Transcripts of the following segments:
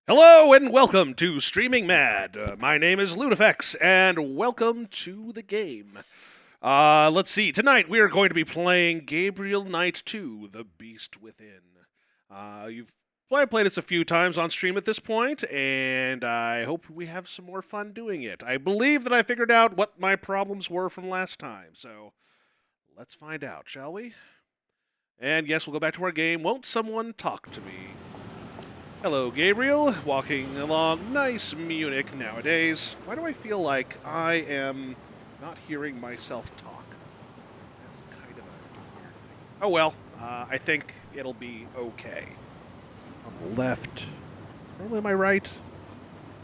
Hello and welcome to Streaming Mad. My name is Ludifex, and welcome to the game. Let's see. Tonight we are going to be playing Gabriel Knight 2: The Beast Within. I've played this a few times on stream at this point, and I hope we have some more fun doing it. I believe that I figured out what my problems were from last time, so let's find out, shall we? And yes, we'll go back to our game. Won't someone talk to me? Hello, Gabriel. Walking along nice Munich nowadays. Why do I feel like I am not hearing myself talk? That's kind of a weird thing. Oh well, I think it'll be okay. On the left. Normally, am I right?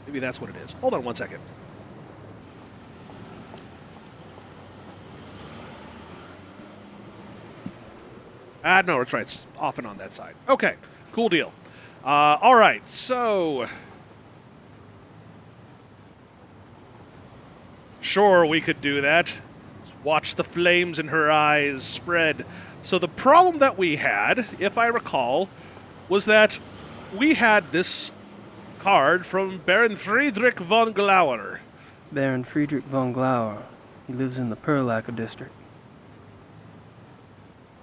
Maybe that's what it is. Hold on one second. No, it's right. It's off and on that side. Okay, cool deal. All right, so sure, we could do that. Watch the flames in her eyes spread. So the problem that we had, if I recall, was that we had this card from Baron Friedrich von Glauer. Baron Friedrich von Glauer. He lives in the Perlacker district.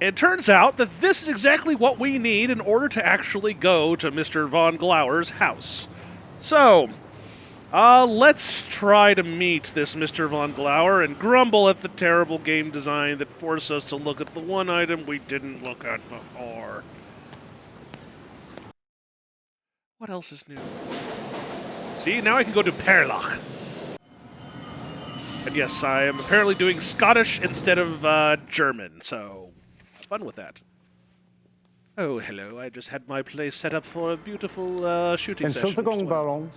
It turns out that this is exactly what we need in order to actually go to Mr. von Glauer's house. So, let's try to meet this Mr. von Glauer and grumble at the terrible game design that forced us to look at the one item we didn't look at before. What else is new? See, now I can go to Perlach. And yes, I am apparently doing Scottish instead of German, so fun with that. Oh, hello. I just had my place set up for a beautiful shooting session. Entschuldigung, Baron.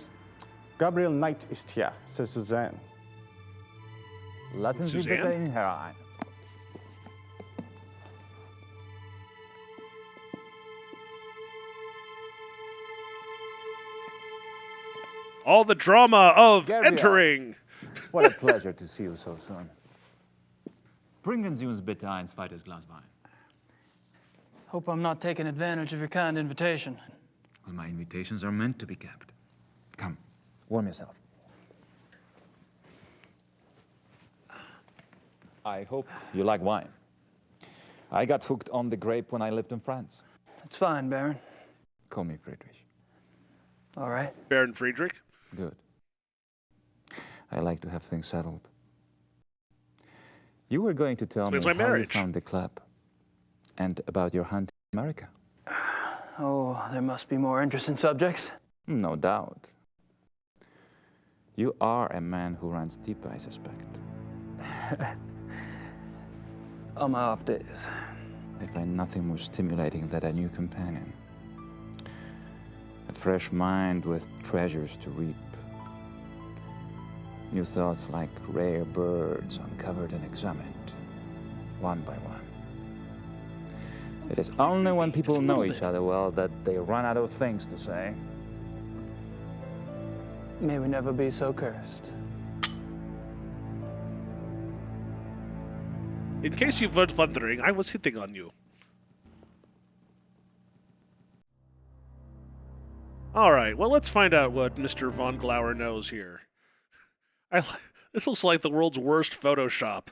Gabriel Knight ist hier. C'est Suzanne. Lassen Sie bitte ihn herein. All the drama of Gabriel. entering. What a pleasure to see you so soon. Bringen Sie uns bitte ein zweites Glas Wein. Hope I'm not taking advantage of your kind invitation. Well, my invitations are meant to be kept. Come, warm yourself. I hope you like wine. I got hooked on the grape when I lived in France. It's fine, Baron. Call me Friedrich. All right. Baron Friedrich. Good. I like to have things settled. You were going to tell me how you found the club and about your hunt in America. Oh, there must be more interesting subjects. No doubt. You are a man who runs deep, I suspect. On my off days. I find nothing more stimulating than a new companion. A fresh mind with treasures to reap. New thoughts like rare birds uncovered and examined, one by one. It is only when people know each other well that they run out of things to say. May we never be so cursed. In case you weren't wondering, I was hitting on you. Alright, well, let's find out what Mr. von Glauer knows here. This looks like the world's worst Photoshop.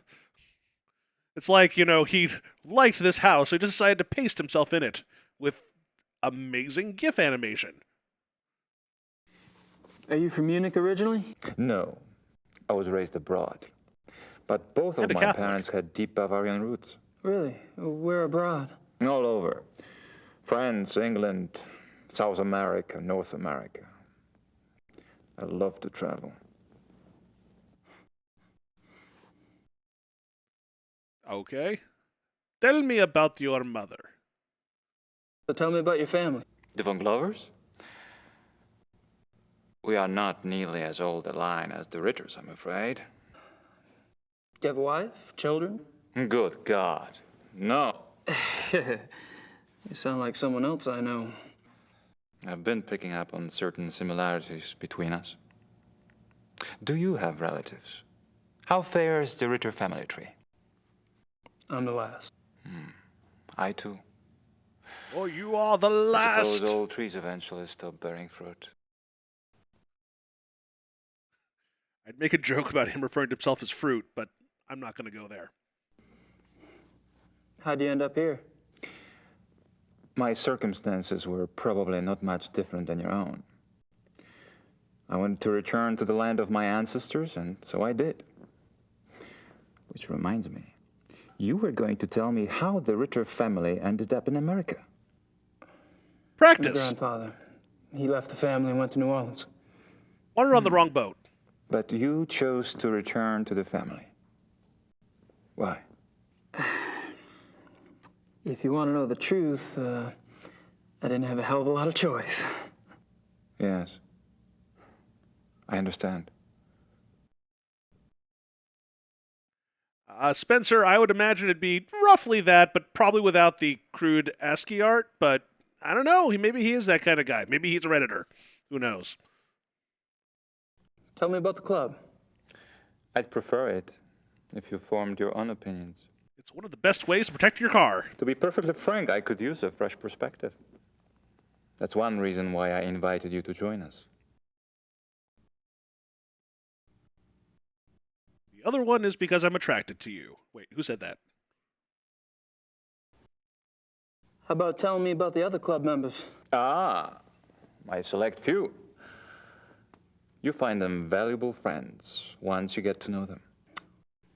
It's like, you know, he liked this house, so he decided to paste himself in it with amazing GIF animation. Are you from Munich originally? No, I was raised abroad. But both of my parents had deep Bavarian roots. Really? Where abroad? All over. France, England, South America, North America. I love to travel. Okay. Tell me about your mother. So tell me about your family. The von Glovers? We are not nearly as old a line as the Ritters, I'm afraid. Do you have a wife? Children? Good God, no. You sound like someone else I know. I've been picking up on certain similarities between us. Do you have relatives? How fares the Ritter family tree? I'm the last. I too. Oh, you are the I last. suppose all trees eventually stop bearing fruit. I'd make a joke about him referring to himself as fruit, but I'm not going to go there. How'd you end up here? My circumstances were probably not much different than your own. I wanted to return to the land of my ancestors, and so I did. Which reminds me, you were going to tell me how the Ritter family ended up in America. My Practice. grandfather. He left the family and went to New Orleans. Water on the wrong boat. But you chose to return to the family. Why? If you want to know the truth, I didn't have a hell of a lot of choice. Yes. I understand. Spencer, I would imagine it'd be roughly that, but probably without the crude ASCII art. But I don't know. Maybe he is that kind of guy. Maybe he's a Redditor. Who knows? Tell me about the club. I'd prefer it if you formed your own opinions. It's one of the best ways to protect your car. To be perfectly frank, I could use a fresh perspective. That's one reason why I invited you to join us. The other one is because I'm attracted to you. Wait, who said that? How about telling me about the other club members? Ah, my select few. You find them valuable friends once you get to know them.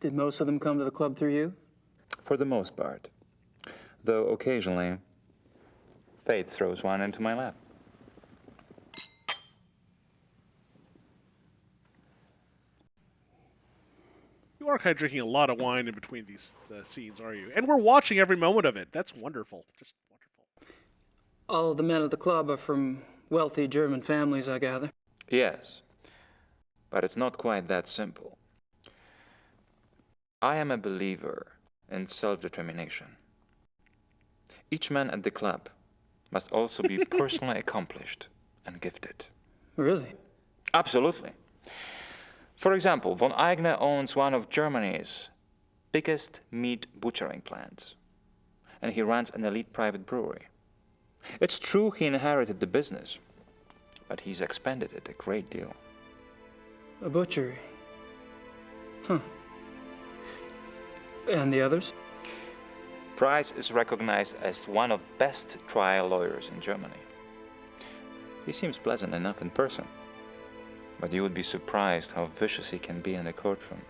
Did most of them come to the club through you? For the most part. Though occasionally, fate throws one into my lap. You are kind of drinking a lot of wine in between these scenes, are you? And we're watching every moment of it. That's wonderful. Just wonderful. All of the men at the club are from wealthy German families, I gather. Yes, but it's not quite that simple. I am a believer in self-determination. Each man at the club must also be personally accomplished and gifted. Really? Absolutely. For example, von Eigner owns one of Germany's biggest meat butchering plants, and he runs an elite private brewery. It's true he inherited the business, but he's expanded it a great deal. A butchery. Huh. And the others? Price is recognized as one of the best trial lawyers in Germany. He seems pleasant enough in person, but you would be surprised how vicious he can be in a courtroom.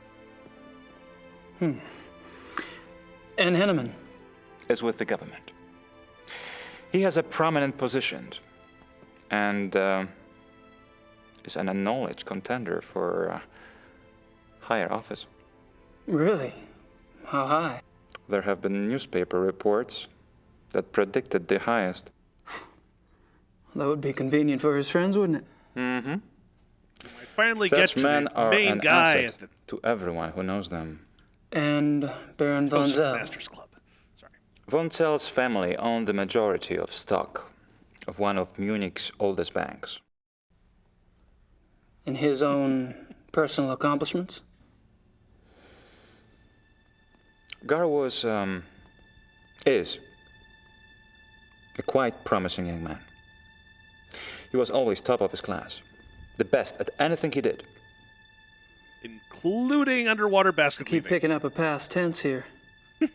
And Henneman? Is with the government. He has a prominent position and is an acknowledged contender for higher office. Really? How high? There have been newspaper reports that predicted the highest. That would be convenient for his friends, wouldn't it? Mm-hmm. I finally Such get to men the are main an guy asset at the to everyone who knows them. And Baron von Zell. Toastmasters Club. Sorry. Von Zell's family owned the majority of stock of one of Munich's oldest banks. In his own personal accomplishments? Gar is a quite promising young man. He was always top of his class, the best at anything he did. Including underwater basket Keep weaving. picking up a past tense here. You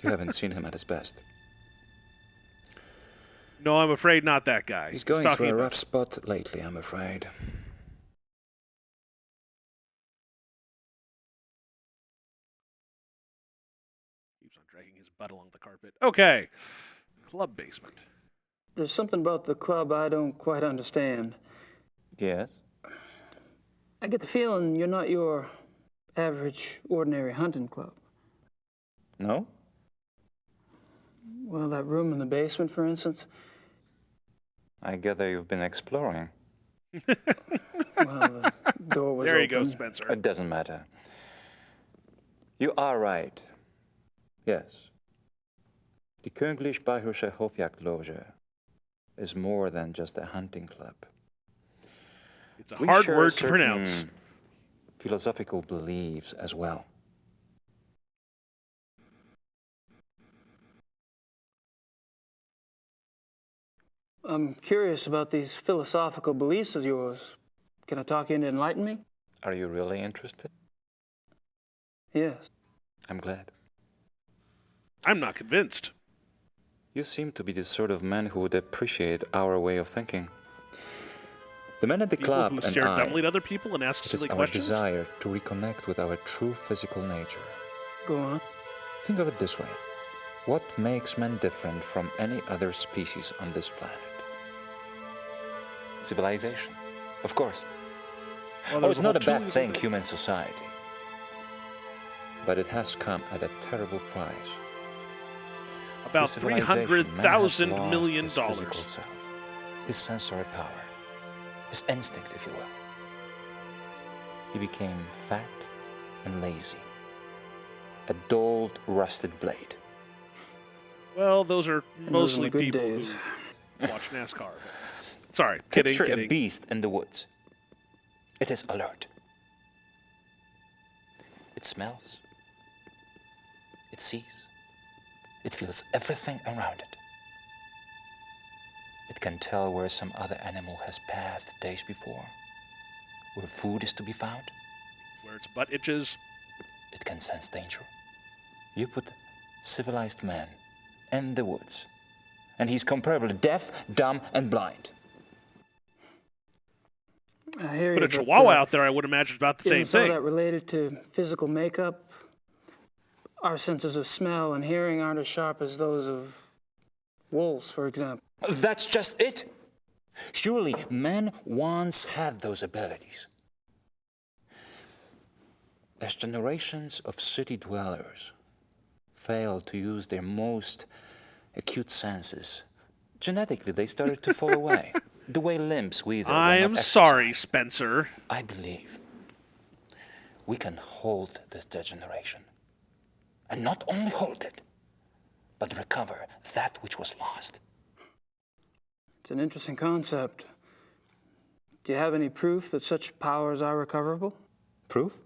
haven't seen him at his best. No, I'm afraid not that guy. He's going talking through a about- rough spot lately, I'm afraid. Keeps on dragging his butt along the carpet. Okay. Club basement. There's something about the club I don't quite understand. Yes? I get the feeling you're not your average, ordinary hunting club. No? Well, that room in the basement, for instance. I gather you've been exploring. Well, the door was There you open. go, Spencer. It doesn't matter. You are right. Yes. The Königlich Bayerische Hofjagdloge is more than just a hunting club. It's a We hard share word to certain pronounce. philosophical beliefs as well. I'm curious about these philosophical beliefs of yours. Can I talk you into enlighten me? Are you really interested? Yes. I'm glad. I'm not convinced. You seem to be the sort of man who would appreciate our way of thinking. The men at the People club who and stare I, dumbly at other people and ask it is silly our questions? desire to reconnect with our true physical nature. Go on. Think of it this way. What makes man different from any other species on this planet? Civilization, of course. Well, Oh, it's not a bad Tuesday thing, human society. But it has come at a terrible price. About Through civilization, man has $300,000 lost million. his physical self, his sensory power, his instinct, if you will. He became fat and lazy, a dulled, rusted blade. Well, those are those mostly are the good people days. who watch NASCAR. Sorry, kidding, Picture a kidding. beast in the woods. It is alert. It smells. It sees. It feels everything around it. It can tell where some other animal has passed days before, where food is to be found. Where its butt itches. It can sense danger. You put civilized man in the woods, and he's comparably deaf, dumb, and blind. I hear Put you, a chihuahua out there, I would imagine about the same isn't some of thing. that related to physical makeup? Our senses of smell and hearing aren't as sharp as those of wolves, for example. That's just it. Surely man once had those abilities. As generations of city dwellers failed to use their most acute senses, genetically they started to fall away, the way limbs wither. I am sorry, Spencer. I believe we can hold this degeneration. And not only hold it, but recover that which was lost. It's an interesting concept. Do you have any proof that such powers are recoverable? Proof?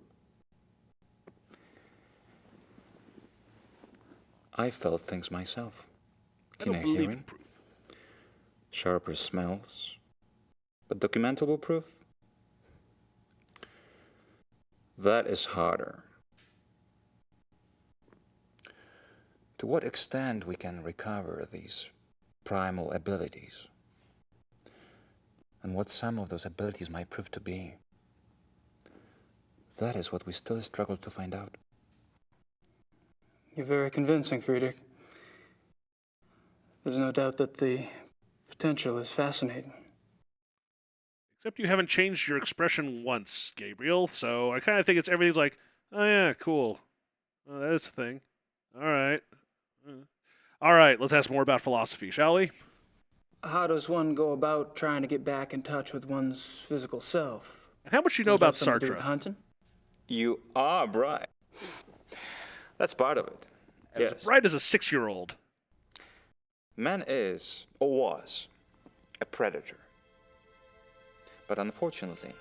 I felt things myself. I don't Keener believe in hearing, proof. sharper smells. But documentable proof? That is harder. To what extent we can recover these primal abilities, and what some of those abilities might prove to be, that is what we still struggle to find out. You're very convincing, Friedrich. There's no doubt that the potential is fascinating. Except you haven't changed your expression once, Gabriel, so I kind of think everything's like, oh yeah, cool. Oh, that's a thing. All right. All right, let's ask more about philosophy, shall we? How does one go about trying to get back in touch with one's physical self? And how much you Does know it have about something to do with Sartre? hunting? You are bright. That's part of it. As bright as a 6-year-old. Man is, or was, a predator. But unfortunately,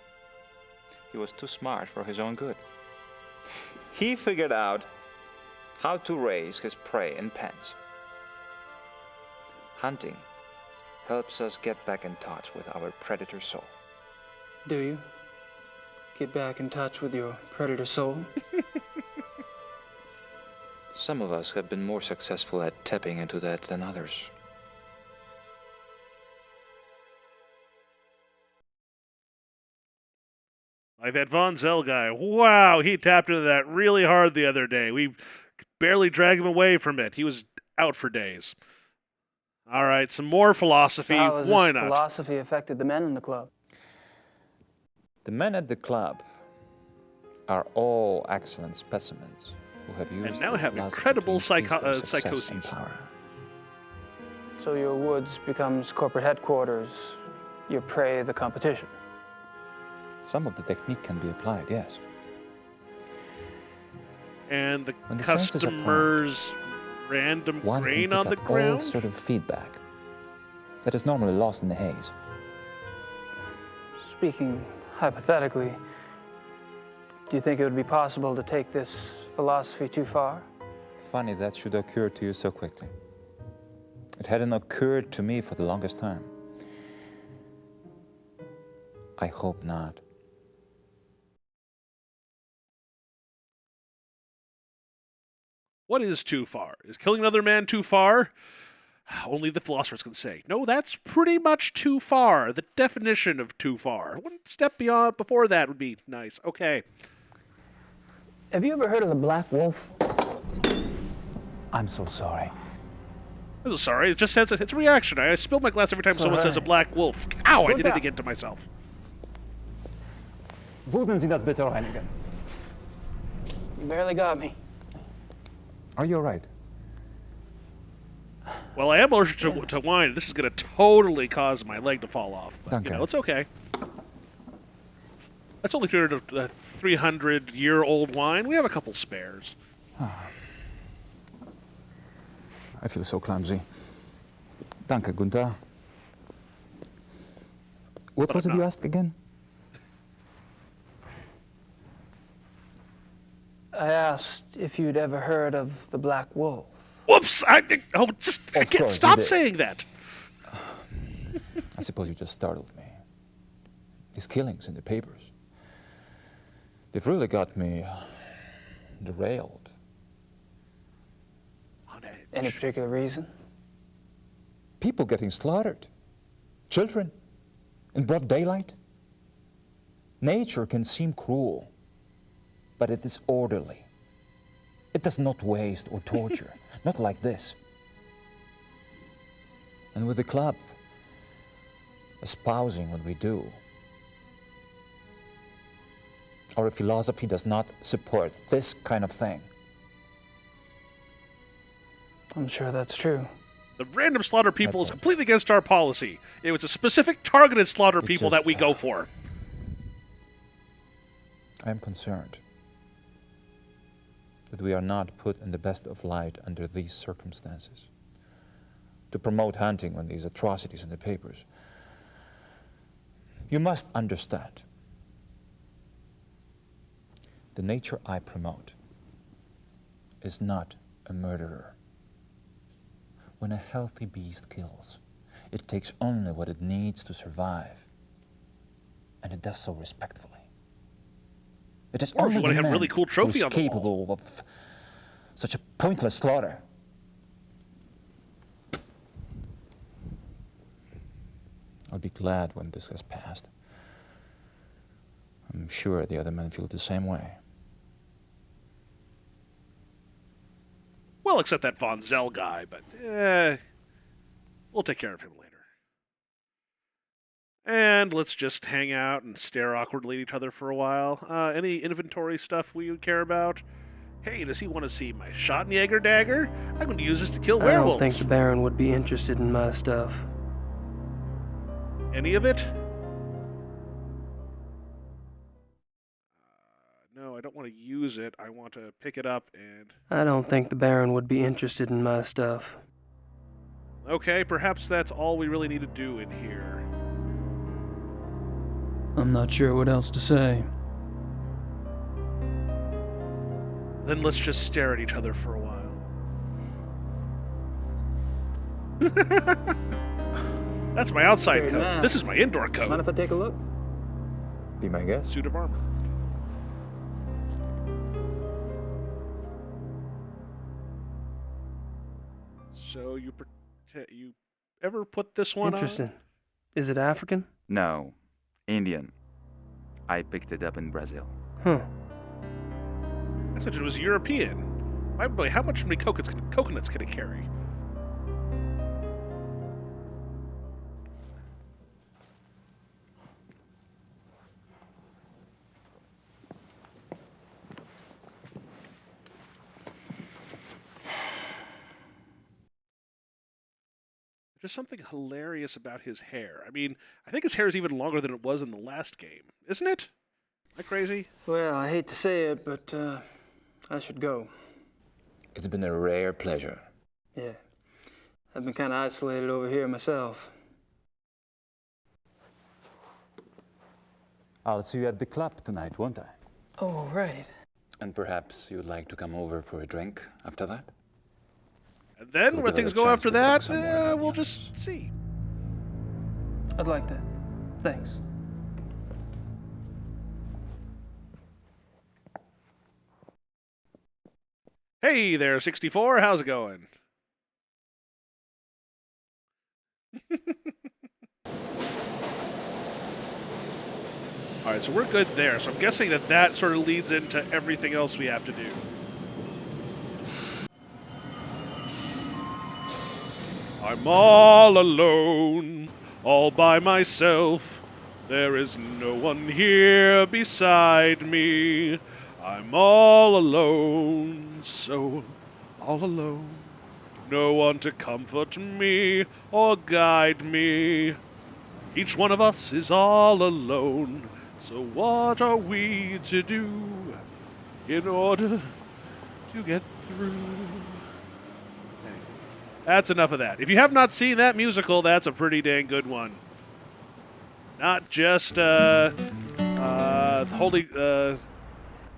he was too smart for his own good. He figured out how to raise his prey in pens. Hunting helps us get back in touch with our predator soul. Do you? Get back in touch with your predator soul? Some of us have been more successful at tapping into that than others. Like that Von Zell guy. Wow, he tapped into that really hard the other day. We barely dragged him away from it. He was out for days. All right, some more philosophy. How has Why this not? philosophy affected the men in the club? The men at the club are all excellent specimens who have used And now their have philosophy incredible to increase their success psychoses. and power. So your woods becomes corporate headquarters, your prey the competition. Some of the technique can be applied, yes. And the When the senses are customers' random One grain can on pick the up all ground? sort of feedback that is normally lost in the haze. Speaking hypothetically, do you think it would be possible to take this philosophy too far? Funny that should occur to you so quickly. It hadn't occurred to me for the longest time. I hope not. What is too far? Is killing another man too far? Only the philosophers can say. No, that's pretty much too far. The definition of too far. One step beyond before that would be nice. Okay. Have you ever heard of the Black Wolf? I'm so sorry. I'm so sorry. It just has it's a reaction. I spill my glass every time someone says a black wolf. Ow! I did it again to myself. Würden Sie das bitte reinigen? You barely got me. Are you all right? Well, I am allergic to wine. This is going to totally cause my leg to fall off. But, Okay. it's okay. That's only 300-year-old wine. We have a couple spares. I feel so clumsy. Danke, Gunther. What was it you asked again? I asked if you'd ever heard of the Black Wolf. Whoops! I can't course stop you did. saying that. I suppose you just startled me. These killings in the papers. They've really got me derailed. On edge. Any particular reason? People getting slaughtered. Children. In broad daylight. Nature can seem cruel, but it is orderly. It does not waste or torture. Not like this. And with the club espousing what we do, our philosophy does not support this kind of thing. I'm sure that's true. The random slaughter people is completely against our policy. It was a specific targeted slaughter people that just- we go for. I am concerned that we are not put in the best of light under these circumstances. To promote hunting when these atrocities in the papers. You must understand. The nature I promote is not a murderer. When a healthy beast kills, it takes only what it needs to survive, and it does so respectfully. It is Or if only you want the to have a man really cool who trophy is on the wall. capable of such a pointless slaughter. I'll be glad when this has passed. I'm sure the other men feel the same way. Well, except that Von Zell guy, but we'll take care of him later. And let's just hang out and stare awkwardly at each other for a while. Any inventory stuff we would care about? Hey, does he want to see my Schottenjäger dagger? I'm going to use this to kill I werewolves. don't think the Baron would be interested in my stuff. Any of it? No, I don't want to use it. I want to pick it up and... I don't think the Baron would be interested in my stuff. Okay, perhaps that's all we really need to do in here. I'm not sure what else to say. Then let's just stare at each other for a while. That's my outside Very coat. nice. This is my indoor Mind coat. if I take a look? Be my guest. Suit of armor. So you ever put this one Interesting. on? Is it African? No, Indian. I picked it up in Brazil. Huh. I thought it was European. My boy, how much many coconuts can it carry? There's something hilarious about his hair. I mean, I think his hair is even longer than it was in the last game, isn't it? Am I crazy? Well, I hate to say it, but I should go. It's been a rare pleasure. Yeah. I've been kind of isolated over here myself. I'll see you at the club tonight, won't I? Oh, right. And perhaps you'd like to come over for a drink after that? And then, So where give it things a go chance after to talk that, some more about we'll the just see. I'd like that. Thanks. Hey there, 64. How's it going? All right, so we're good there. So I'm guessing that that sort of leads into everything else we have to do. I'm all alone, all by myself. There is no one here beside me. I'm all alone, so all alone. No one to comfort me or guide me. Each one of us is all alone. So what are we to do in order to get through? Okay. That's enough of that. If you have not seen that musical, that's a pretty dang good one. Not just Holy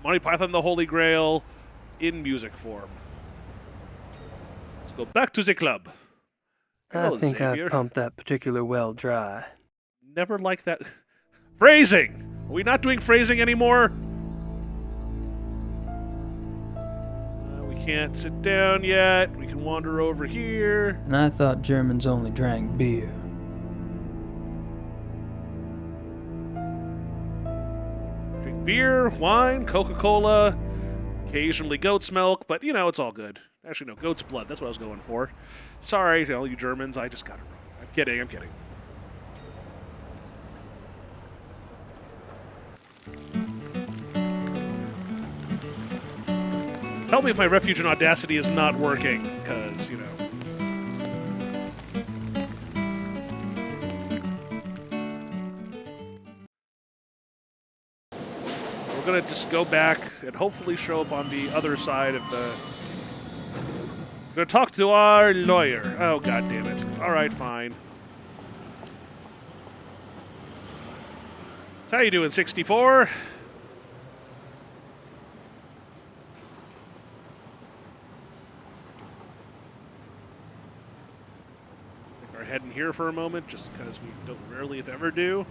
Monty Python the Holy Grail in music form. Let's go back to the club. Hello, I think Xavier. I pumped that particular well dry. Never liked that. Phrasing! Are we not doing phrasing anymore? We can't sit down yet. We can wander over here. And I thought Germans only drank beer. Drink beer, wine, Coca-Cola, occasionally goat's milk, but you know, it's all good. Actually, no, goat's blood. That's what I was going for. Sorry to all you Germans. I just got it wrong. I'm kidding. I'm kidding. Tell me if my refuge in Audacity is not working, because, you know. We're going to just go back and hopefully show up on the other side of the... We're going to talk to our lawyer. Oh, god damn it. All right, fine. So how you doing, 64? Heading here for a moment, just because we don't rarely, if ever, do.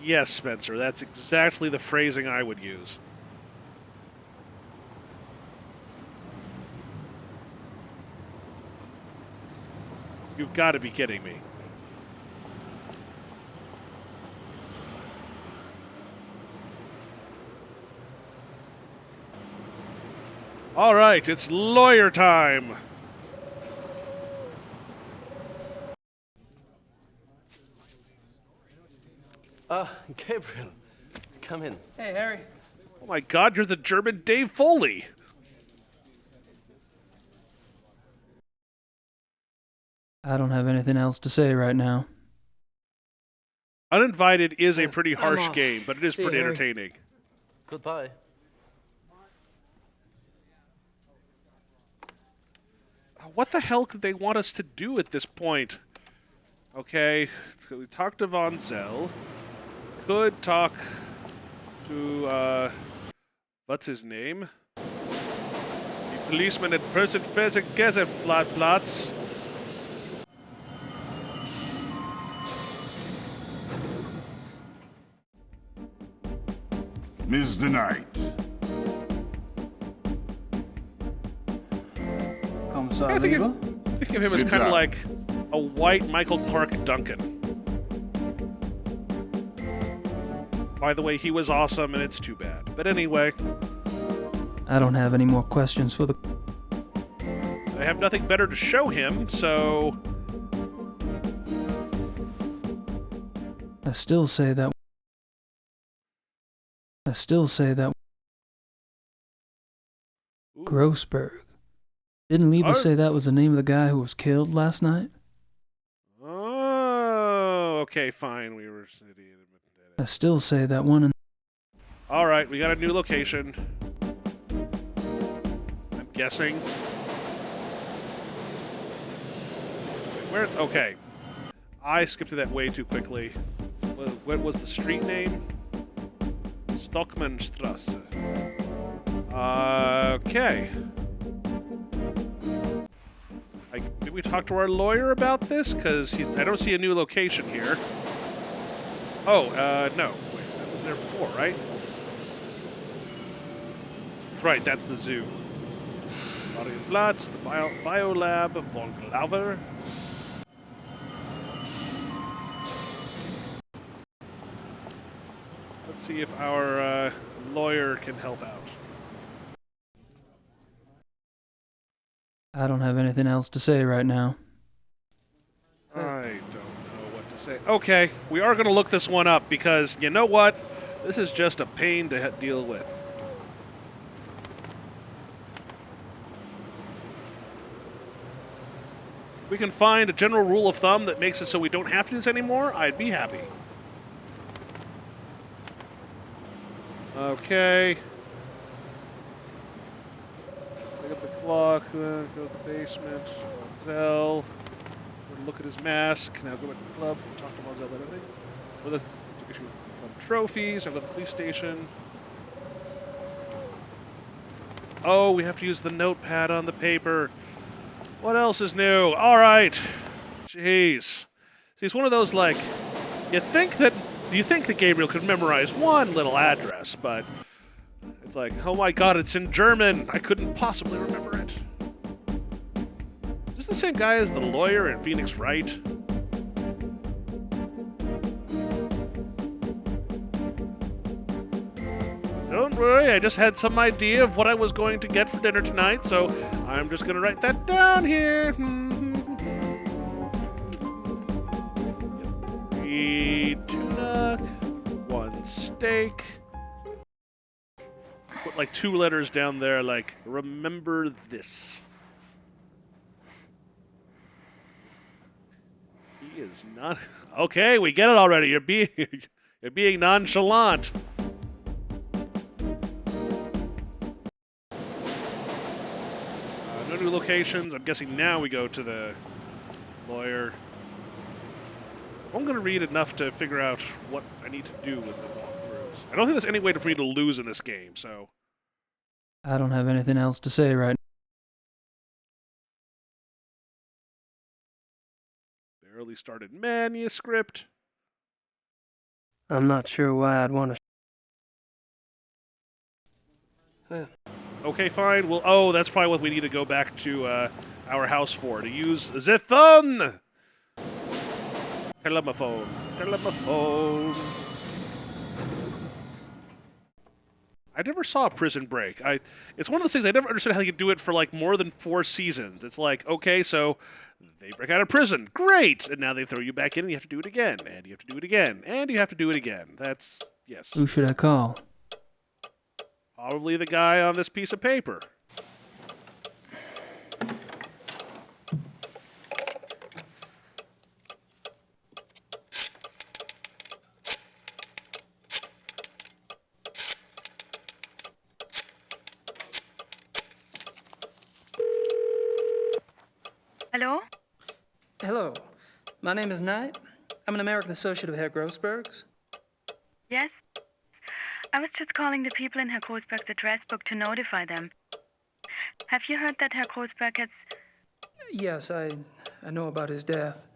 Yes, Spencer, that's exactly the phrasing I would use. You've got to be kidding me. All right, it's lawyer time. Gabriel, come in. Hey, Harry. Oh my god, you're the German Dave Foley. I don't have anything else to say right now. Uninvited is a pretty I'm harsh off. game, but it is See you, pretty Harry. entertaining. Goodbye. What the hell could they want us to do at this point? Okay, so we talked to Von Zell. Could talk to, what's his name? The policeman at Person Platz. Mr. Knight. Commissar I think Lieber? think of him as Sit kind of down. like a white Michael Clark Duncan. By the way, he was awesome, and it's too bad. But anyway, I don't have any more questions for the... I have nothing better to show him, so... I still say that... Ooh. Grossberg. Didn't Lieber Oh. say that was the name of the guy who was killed last night? Oh, okay, fine. We were... I still say that one in... All right, we got a new location. I'm guessing. Where? Okay. I skipped to that way too quickly. What was the street name? Stockmannstrasse. Okay. Maybe we talk to our lawyer about this? Because I don't see a new location here. Oh, no. Wait, that was there before, right? Right, that's the zoo. Platz, the Biolab, von Glauber. Let's see if our lawyer can help out. I don't have anything else to say right now. I don't know what to say. Okay, we are going to look this one up because, you know what? This is just a pain to deal with. If we can find a general rule of thumb that makes it so we don't have to do this anymore, I'd be happy. Okay. Pick up the clock, go to the basement, hotel. Look at his mask. Now go back to the club, talk to Monzel about everything. With the issue from trophies, I'll go to the police station. Oh, we have to use the notepad on the paper. What else is new? All right. Jeez. See, it's one of those, like, you think that Gabriel could memorize one little address, but it's like, oh my god, it's in German. I couldn't possibly remember it. Is this the same guy as the lawyer in Phoenix Wright? Don't worry, I just had some idea of what I was going to get for dinner tonight, so I'm just going to write that down here. 3 tuna, 1 steak. Put like 2 letters down there, like, remember this. He is not... Okay, we get it already. You're being nonchalant. No new locations. I'm guessing now we go to the lawyer. I'm going to read enough to figure out what I need to do with the walkthroughs. I don't think there's any way for me to lose in this game, so... I don't have anything else to say right now. Barely started manuscript. I'm not sure why I'd want to... Okay, fine. Well, oh, that's probably what we need to go back to our house for, to use the phone! Telephone. Telephone. I never saw Prison Break. It's one of those things I never understood how you could do it for like more than 4 seasons. It's like, okay, so they break out of prison. Great! And now they throw you back in and you have to do it again. And you have to do it again. And you have to do it again. That's, yes. Who should I call? Probably the guy on this piece of paper. Hello? Hello. My name is Knight. I'm an American associate of Herr Grossberg's. Yes? I was just calling the people in Herr Grossberg's address book to notify them. Have you heard that Herr Grossberg has... Yes, I know about his death.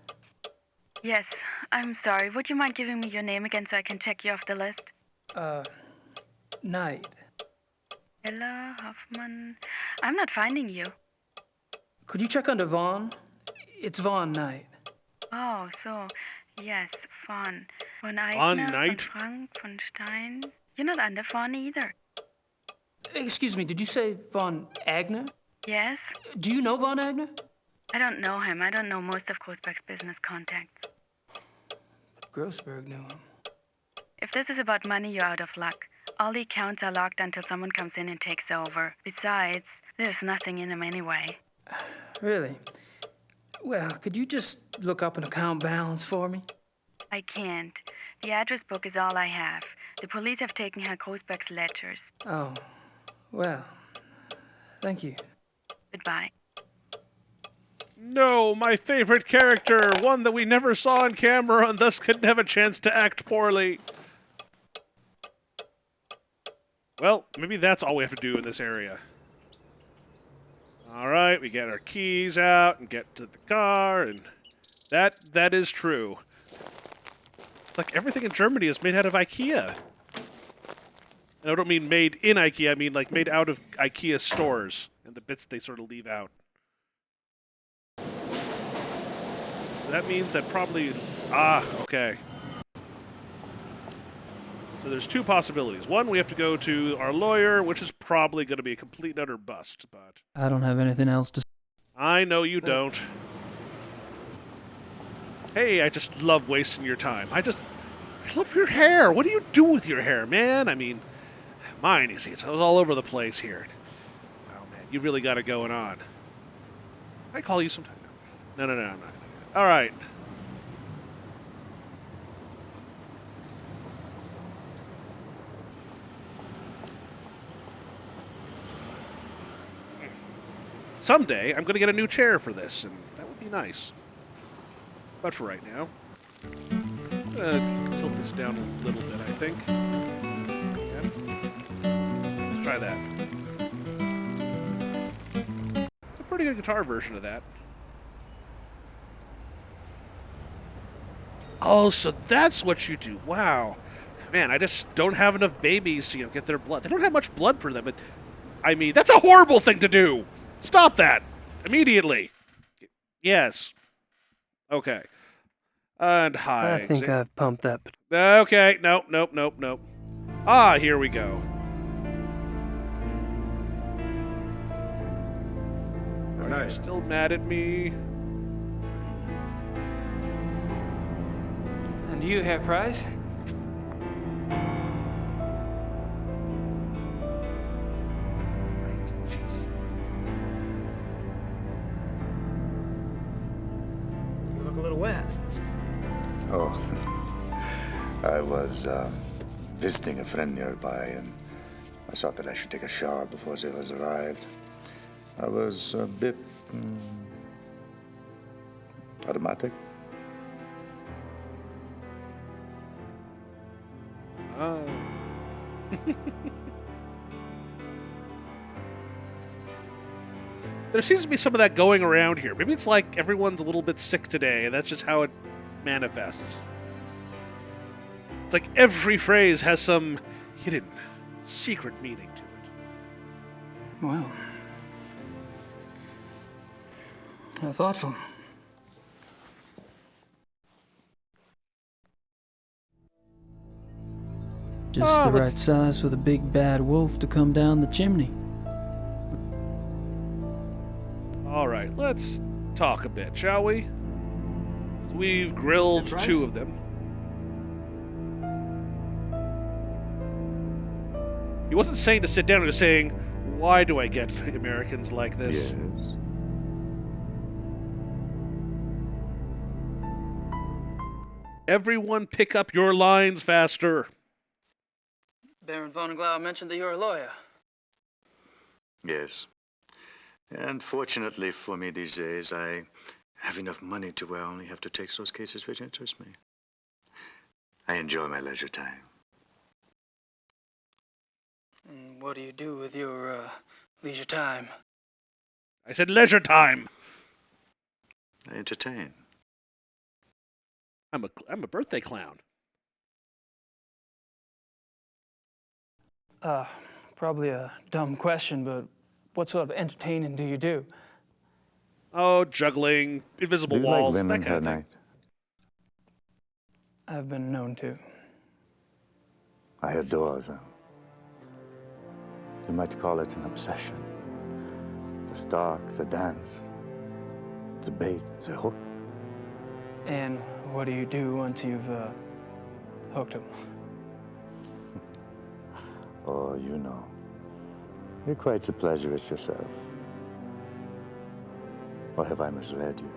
Yes, I'm sorry. Would you mind giving me your name again so I can check you off the list? Knight. Ella Hoffman... I'm not finding you. Could you check under Vaughn? It's Vaughn Knight. Oh, so... Yes, Vaughn. Von Eigner, Vaughn Knight? von Frank, von Stein... You're not under Vaughn either. Excuse me, did you say Von Agner? Yes? Do you know Von Agner? I don't know him. I don't know most of Grossberg's business contacts. Grossberg knew him. If this is about money, you're out of luck. All the accounts are locked until someone comes in and takes over. Besides, there's nothing in them anyway. Really? Well, could you just look up an account balance for me? I can't. The address book is all I have. The police have taken Herr Grossberg's ledgers. Oh, well, thank you. Goodbye. No, my favorite character, one that we never saw on camera and thus couldn't have a chance to act poorly. Well, maybe that's all we have to do in this area. All right, we get our keys out and get to the car, and that is true. It's like everything in Germany is made out of IKEA. And I don't mean made in IKEA, I mean like made out of IKEA stores and the bits they sort of leave out. That means that probably... okay. So there's two possibilities. One, we have to go to our lawyer, which is probably going to be a complete and utter bust, but... I don't have anything else to say. I know you don't. Hey, I just love wasting your time. I love your hair. What do you do with your hair, man? I mean, mine, you see, it's all over the place here. Oh, man, you really got it going on. Can I call you sometime? No, I'm not going to do that. All right. Someday, I'm going to get a new chair for this, and that would be nice. But for right now, I'm going to tilt this down a little bit, I think. Yeah. Let's try that. It's a pretty good guitar version of that. Oh, so that's what you do. Wow. Man, I just don't have enough babies to get their blood. They don't have much blood for them, but I mean, that's a horrible thing to do. Stop that! Immediately! Yes. Okay. And hi. I think I've pumped that. Okay, nope. Ah, here we go. Are you still mad at me? And you, Herr Price? You look a little wet. Oh, I was visiting a friend nearby, and I thought that I should take a shower before they arrived. I was a bit automatic. Oh. There seems to be some of that going around here. Maybe it's like everyone's a little bit sick today, and that's just how it manifests. It's like every phrase has some hidden, secret meaning to it. Well, how thoughtful. Just the right size for the big bad wolf to come down the chimney. All right, let's talk a bit, shall we? We've grilled two of them. He wasn't saying to sit down, he was saying, why do I get Americans like this? Yes. Everyone pick up your lines faster. Baron von Glau mentioned that you're a lawyer. Yes. And fortunately for me these days, I have enough money to where I only have to take those cases which interest me. I enjoy my leisure time. And what do you do with your leisure time? I said leisure time. I entertain. I'm a birthday clown. Probably a dumb question, but what sort of entertaining do you do? Oh, juggling, invisible Do you walls, like women, that kind of Herr thing. Knight? I've been known to. I adore them. You might call it an obsession. The stalk, the dance, the bait, the hook. And what do you do once you've hooked him? Oh, you know. You're quite the pleasurist yourself. Or have I misled you?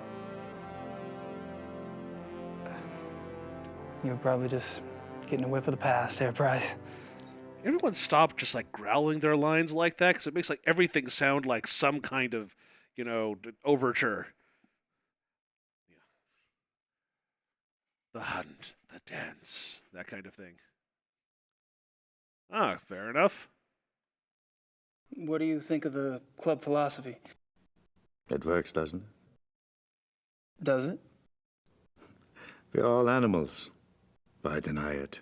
You're probably just getting a whiff of the past, Herr Price. Everyone stop just like growling their lines like that, because it makes like everything sound like some kind of, overture. Yeah. The hunt, the dance, that kind of thing. Ah, fair enough. What do you think of the club philosophy? It works, doesn't it? Does it? We're all animals. Why deny it?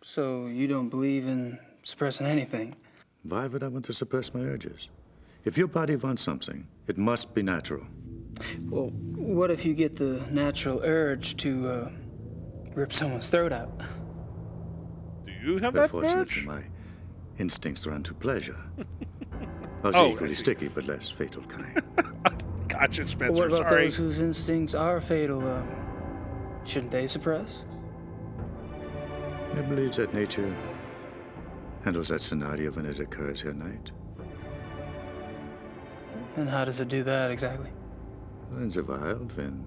So you don't believe in suppressing anything? Why would I want to suppress my urges? If your body wants something, it must be natural. Well, what if you get the natural urge to rip someone's throat out? Do you have Well, that fortunately, urge? my instincts run to pleasure. Of Oh, the I equally see. sticky but less fatal kind. Gotcha, Spencer. What about Sorry. those whose instincts are fatal? Shouldn't they suppress? I believe that nature handles that scenario when it occurs here, Knight. And how does it do that exactly? In the wild, when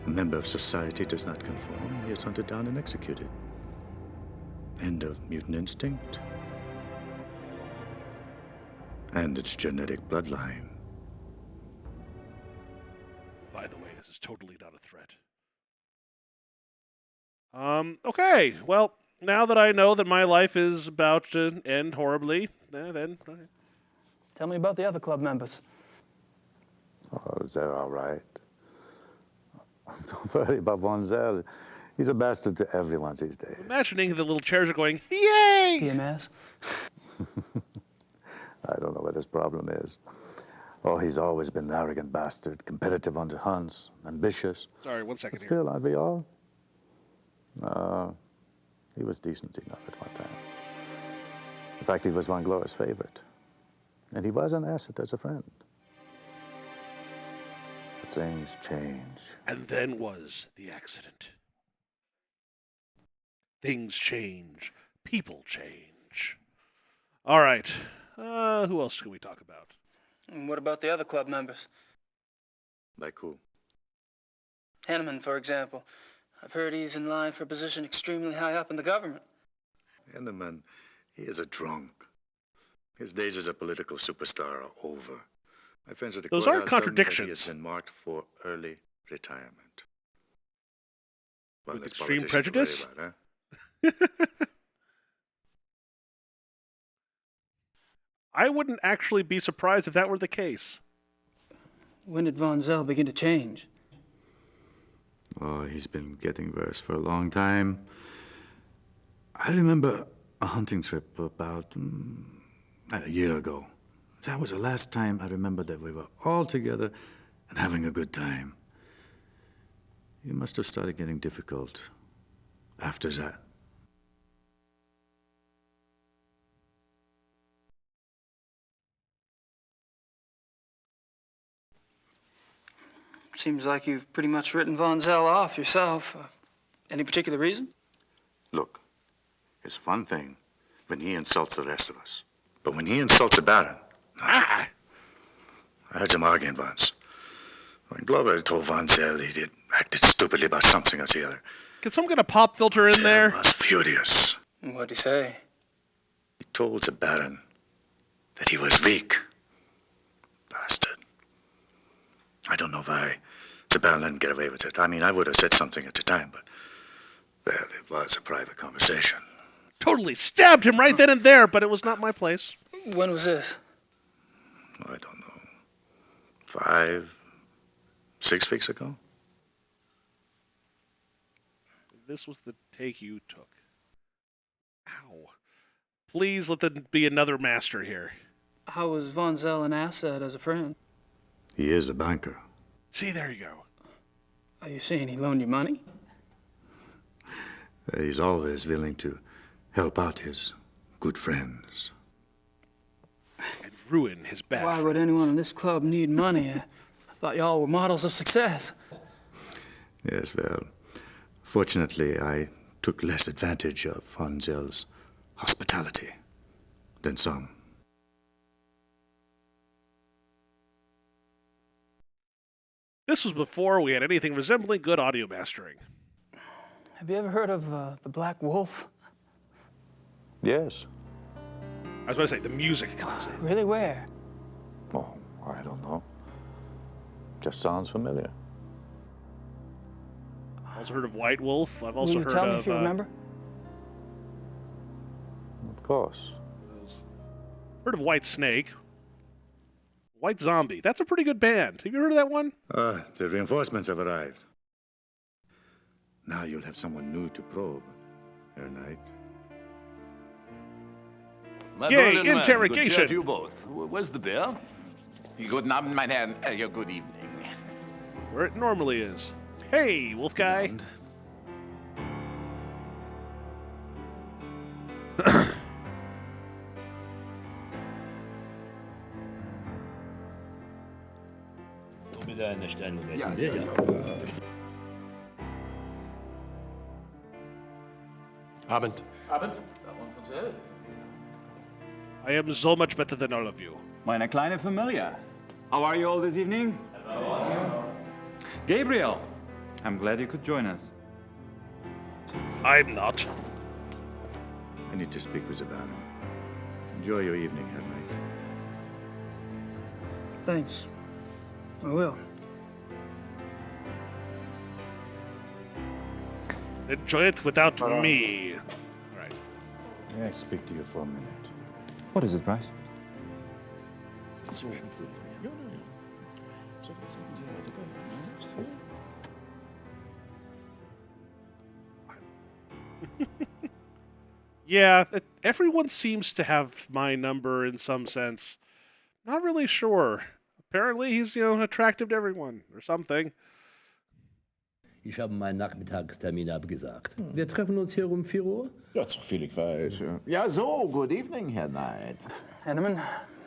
a member of society does not conform, he is hunted down and executed. End of mutant instinct. And its genetic bloodline. By the way, this is totally not a threat. Okay. Well, now that I know that my life is about to end horribly, then Tell me about the other club members. Oh, they're all right. Don't worry about Vonzel. He's a bastard to everyone these days. imagining the little chairs are going, yay! PMS? I don't know what his problem is. Oh, he's always been an arrogant bastard, competitive on the hunts, ambitious. Sorry, 1 But second here. still, aren't we all? He was decent enough at one time. In fact, he was Von Gloria's favorite. And he was an asset as a friend. But things change. And then was the accident. Things change. People change. All right. Who else can we talk about? And what about the other club members? Like who? Henneman, for example. I've heard he's in line for a position extremely high up in the government. Enderman, he is a drunk. His days as a political superstar are over. My friends at the Those are courthouse tell me that contradictions. he has been marked for early retirement. Well, With that's extreme politicians to prejudice? worry about, huh? I wouldn't actually be surprised if that were the case. When did Von Zell begin to change? Oh, he's been getting worse for a long time. I remember a hunting trip about a year ago. That was the last time I remember that we were all together and having a good time. He must have started getting difficult after that. Seems like you've pretty much written Von Zell off yourself. Any particular reason? Look, it's one thing when he insults the rest of us. But when he insults a baron, I heard him arguing once. When Glover told Von Zell he did acted stupidly about something or the other, Can someone get a pop filter in Zell there? was furious. What'd he say? He told the baron that he was weak. Bastard. I don't know why the baron didn't get away with it. I mean, I would have said something at the time, but, well, it was a private conversation. Totally stabbed him right then and there, but it was not my place. When was this? I don't know, 5, 6 weeks ago? This was the take you took. Ow. Please let there be another master here. How was Von Zell an asset as a friend? He is a banker. See, there you go. Are you saying he loaned you money? He's always willing to help out his good friends. And ruin his bad Why would friends. anyone in this club need money? I thought y'all were models of success. Yes, well, fortunately, I took less advantage of Von Zell's hospitality than some. This was before we had anything resembling good audio mastering. Have you ever heard of the Black Wolf? Yes. I was about to say, the music comes in. Really, where? Oh, I don't know. Just sounds familiar. I've also heard of White Wolf. I've also Will you heard tell me of... if you remember? Of course. heard of White Snake. White Zombie. That's a pretty good band. Have you heard of that one? The reinforcements have arrived. Now you'll have someone new to probe, Herr Knight. My Yay, Berlin man. interrogation. Good chat to you both. Where's the beer? Guten Abend, mein Herr. Good evening. Where it normally is. Hey, wolf guy. Abend. I am so much better than all of you. Meine kleine Familie. How are you all this evening? Gabriel, I'm glad you could join us. I'm not. I need to speak with the Baron. Enjoy your evening, Herr Knight. Thanks. I will. Enjoy it without me. All right. May I speak to you for a minute? What is it, Bryce? Yeah, everyone seems to have my number in some sense. Not really sure. Apparently he's, attractive to everyone or something. Ich habe meinen Nachmittagstermin abgesagt. Wir treffen uns hier um 4 Uhr? Ja, so viel ich weiß. Ja, so, good evening, Herr Knight. Henneman,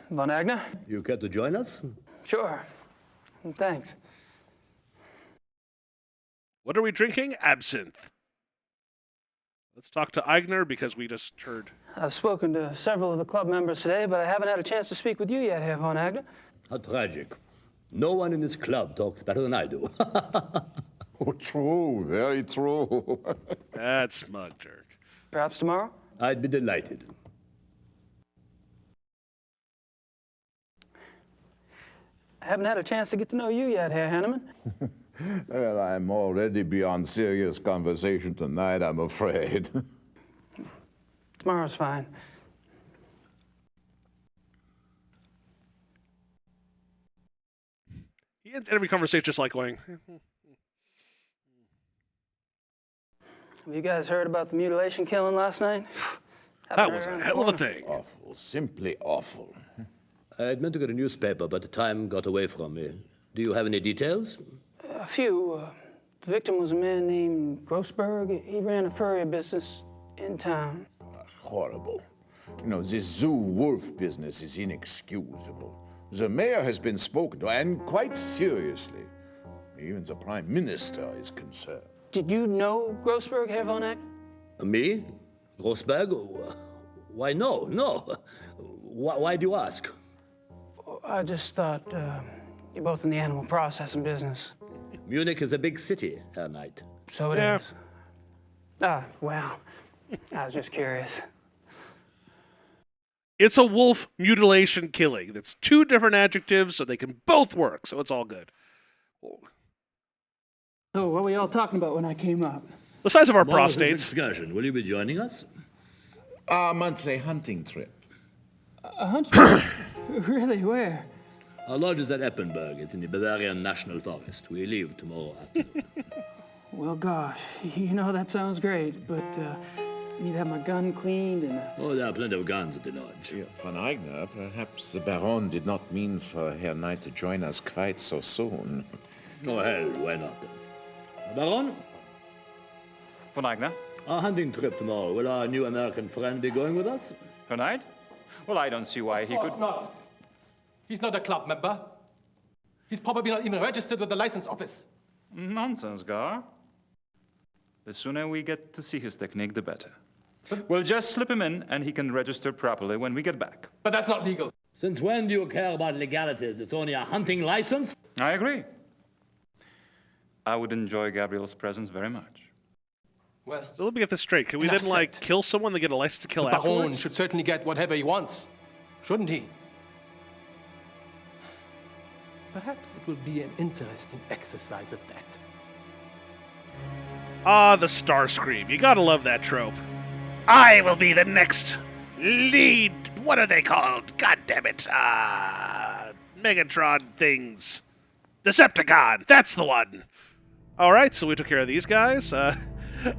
Von Agner? You care to join us? Sure. Thanks. What are we drinking? Absinthe. Let's talk to Eigner because we just heard. I've spoken to several of the club members today, but I haven't had a chance to speak with you yet, Herr Von Agner. How tragic. No one in this club talks better than I do. Oh, true, very true. That's smug jerk. Perhaps tomorrow? I'd be delighted. I haven't had a chance to get to know you yet, Herr Henneman. Well, I'm already beyond serious conversation tonight, I'm afraid. Tomorrow's fine. He ends every conversation just like going, Have you guys heard about the mutilation killing last night? that was a hell of a thing. Awful, simply awful. I'd meant to get a newspaper, but the time got away from me. Do you have any details? A few. The victim was a man named Grossberg. He ran a furrier business in town. Horrible. This zoo wolf business is inexcusable. The mayor has been spoken to, and quite seriously. Even the prime minister is concerned. Did you know Grossberg, Herr Von Agner? Me? Grossberg? Why, no. Why do you ask? I just thought you're both in the animal processing business. Munich is a big city, Herr Knight. So it is. Well, I was just curious. It's a wolf mutilation killing. That's two different adjectives, so they can both work, so it's all good. So what were y'all talking about when I came up? The size of our Tomorrow's prostates. excursion. Will you be joining us? Our monthly hunting trip. A hunt trip? Really? Where? Our lodge is at Eppenberg. It's in the Bavarian National Forest. We leave tomorrow afternoon. Well, gosh, that sounds great, but I need to have my gun cleaned and... Oh, there are plenty of guns at the lodge. Yeah, Von Eigner, perhaps the Baron did not mean for Herr Knight to join us quite so soon. Oh, hell, why not? Baron? Von Eigner? Our hunting trip tomorrow. Will our new American friend be going with us? Tonight? Well, I don't see why he could... Of course not. He's not a club member. He's probably not even registered with the license office. Nonsense, Gar. The sooner we get to see his technique, the better. We'll just slip him in, and he can register properly when we get back. But that's not legal. Since when do you care about legalities? It's only a hunting license? I agree. I would enjoy Gabriel's presence very much. Well, So let me get this straight. Can we then, enough said. kill someone to get a license to kill the Baron afterwards? should certainly get whatever he wants, shouldn't he? Perhaps it will be an interesting exercise at that. Ah, the Starscream. You gotta love that trope. I will be the next lead. What are they called? God damn it. Megatron things. Decepticon, that's the one. All right, so we took care of these guys.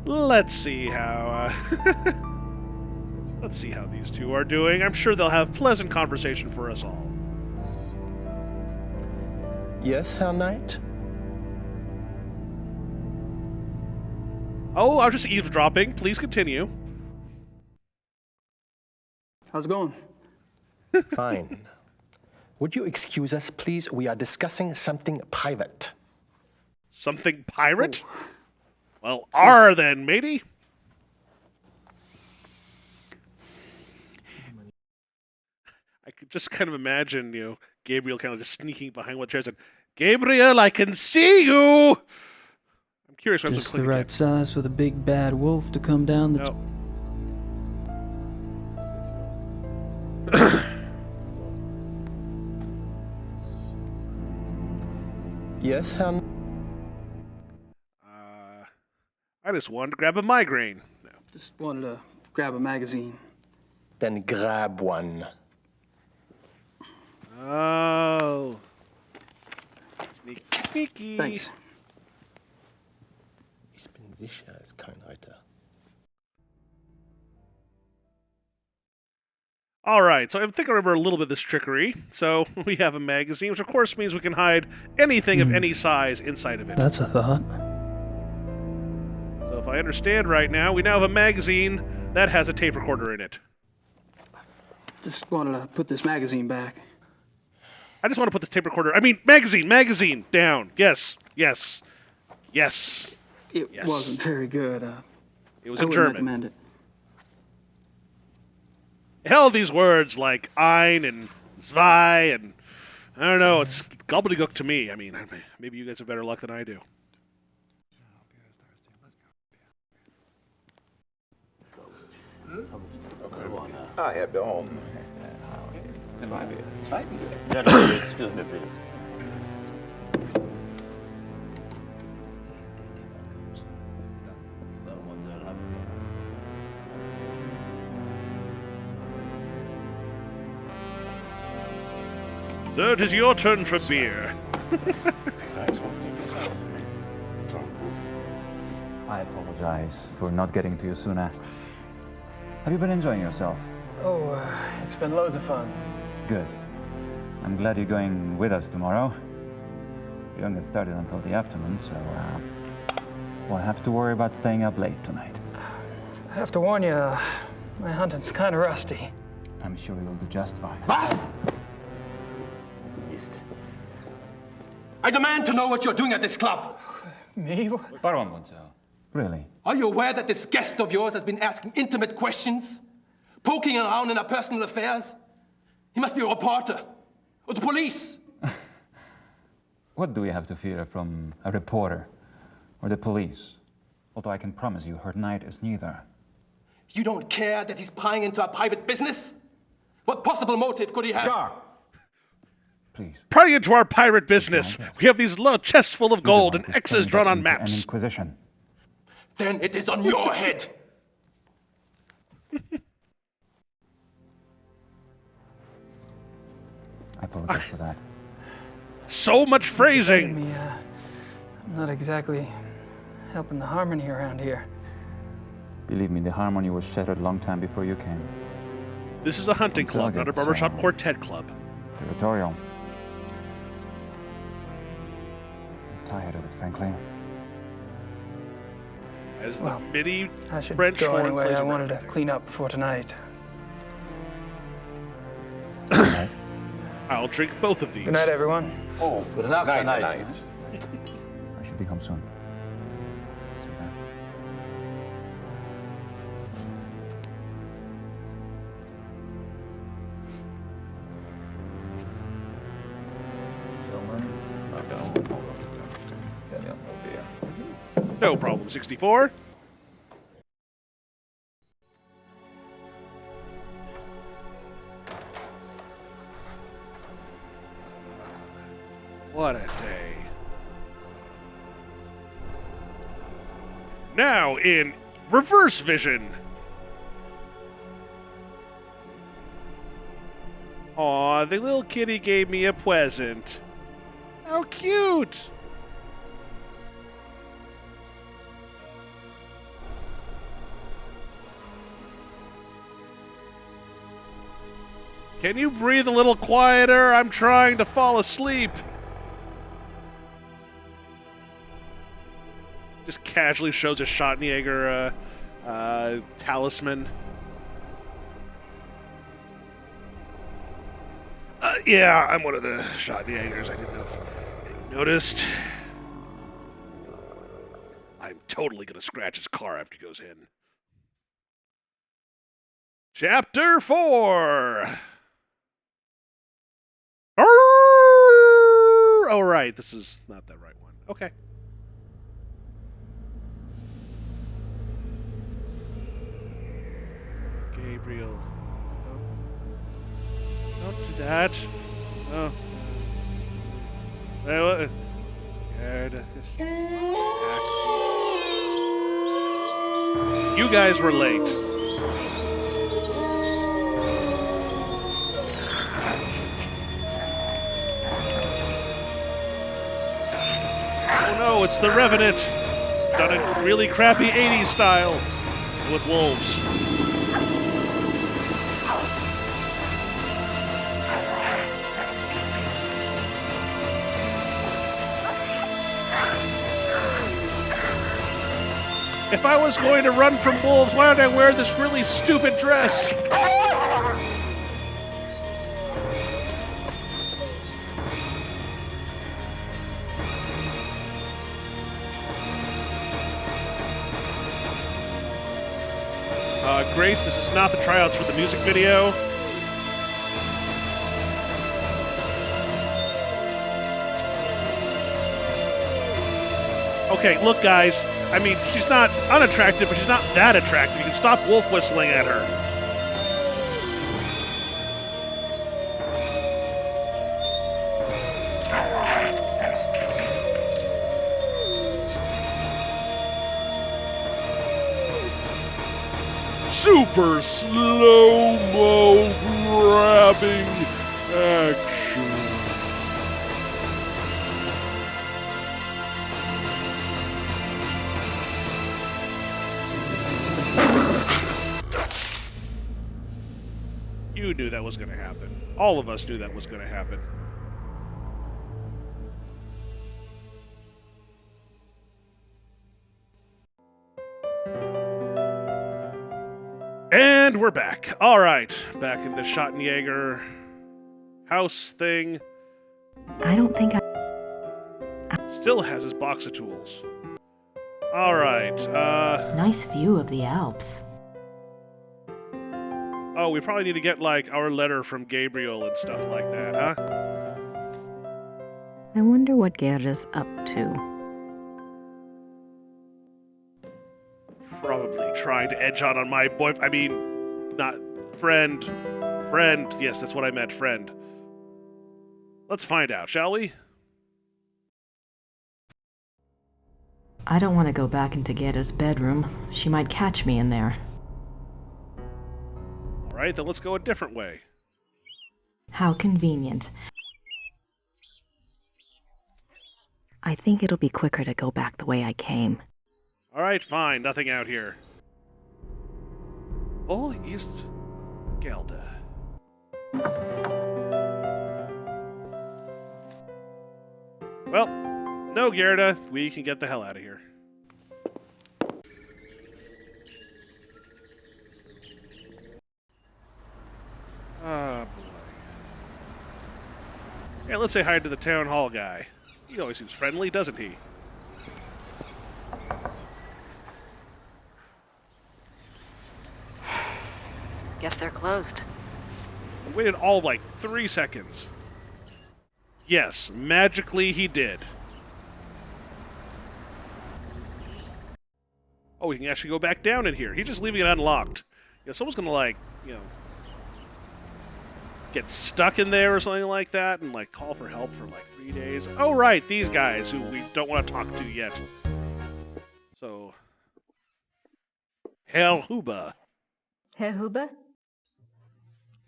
Let's see how let's see how these two are doing. I'm sure they'll have pleasant conversation for us all. Yes, Herr Knight? Oh, I was just eavesdropping. Please continue. How's it going? Fine. Would you excuse us, please? We are discussing something private. Something pirate? Oh. Well, R then, matey. I could just kind of imagine, Gabriel kind of just sneaking behind one chair and Gabriel, I can see you! I'm curious what I'm just the right size for the big bad wolf to come down the... No. Yes, Herr... I just wanted to grab a migraine. No. Just wanted to grab a magazine. Then grab one. Oh. Sneaky, sneaky. Thanks. Ich bin sicher, es ist kein Reiter. All right, so I think I remember a little bit of this trickery. So we have a magazine, which of course means we can hide anything of any size inside of it. That's a thought. So if I understand right now, we now have a magazine that has a tape recorder in it. Just wanted to put this magazine back. I just want to put this tape recorder... magazine, down. Yes. It wasn't very good. It was I in wouldn't German. recommend it. Hell, these words like ein and zwei and... I don't know, it's gobbledygook to me. I mean, maybe you guys have better luck than I do. Ah, Herr Baum. Excuse me, please. So it is your turn for beer. I apologize for not getting to you sooner. Have you been enjoying yourself? Oh, it's been loads of fun. Good. I'm glad you're going with us tomorrow. We don't get started until the afternoon, so won't have to worry about staying up late tonight. I have to warn you, my hunting's kind of rusty. I'm sure you'll do just fine. Was? I demand to know what you're doing at this club. Me? Really? Are you aware that this guest of yours has been asking intimate questions? Poking around in our personal affairs? He must be a reporter. Or the police. What do we have to fear from a reporter or the police? Although I can promise you, her knight is neither. You don't care that he's prying into our private business? What possible motive could he have? Sure. Please. Prying into our pirate business. We have these little chests full of gold and X's drawn on maps. An inquisition. Then it is on your head. I apologize for that. So much phrasing. Me, I'm not exactly helping the harmony around here. Believe me, the harmony was shattered a long time before you came. This is a hunting club, not a barbershop quartet club. Territorial. I'm tired of it, frankly. As the MIDI I should French go horn anyway. plays I around wanted to everything. clean up before tonight. I'll drink both of these. Good night, everyone. Oh, Good enough night, tonight. night. I should be home soon. See you then. No problem, 64. What a day. Now in reverse vision. Aw, the little kitty gave me a present. How cute! Can you breathe a little quieter? I'm trying to fall asleep. Just casually shows a Schottenjäger talisman. Yeah, I'm one of the Schottenjägers. I didn't know if you noticed. I'm totally gonna scratch his car after he goes in. Chapter 4! Oh, right. This is not the right one. Okay. Gabriel. Don't do that. Oh. You guys were late. Oh no, it's the Revenant! Done it really crappy 80s style with wolves. If I was going to run from wolves, why would I wear this really stupid dress? Grace, this is not the tryouts for the music video. Okay, look, guys. I mean, she's not unattractive, but she's not that attractive. You can stop wolf whistling at her. Super slow-mo grabbing action. You knew that was going to happen. All of us knew that was going to happen. And we're back. All right, back in the Schottenjäger house thing. I don't think Still has his box of tools. All right. Nice view of the Alps. Oh, we probably need to get, like, our letter from Gabriel and stuff like that, huh? I wonder what Gerda's up to. Probably trying to edge on my boyfriend. I mean, not friend. Friend. Yes, that's what I meant, friend. Let's find out, shall we? I don't want to go back into Gerda's bedroom. She might catch me in there. All right, then let's go a different way. How convenient. I think it'll be quicker to go back the way I came. All right, fine. Nothing out here. Oh, East Gelda. Well, no, Gerda. We can get the hell out of here. Ah, boy. Yeah, let's say hi to the town hall guy. He always seems friendly, doesn't he? Guess they're closed. I waited all of like 3 seconds. Yes, magically he did. Oh, we can actually go back down in here. He's just leaving it unlocked. You know, someone's gonna like, you know, get stuck in there or something like that and like call for help for like 3 days. Oh, right, these guys who we don't want to talk to yet. So, Herr Huber. Herr Huber?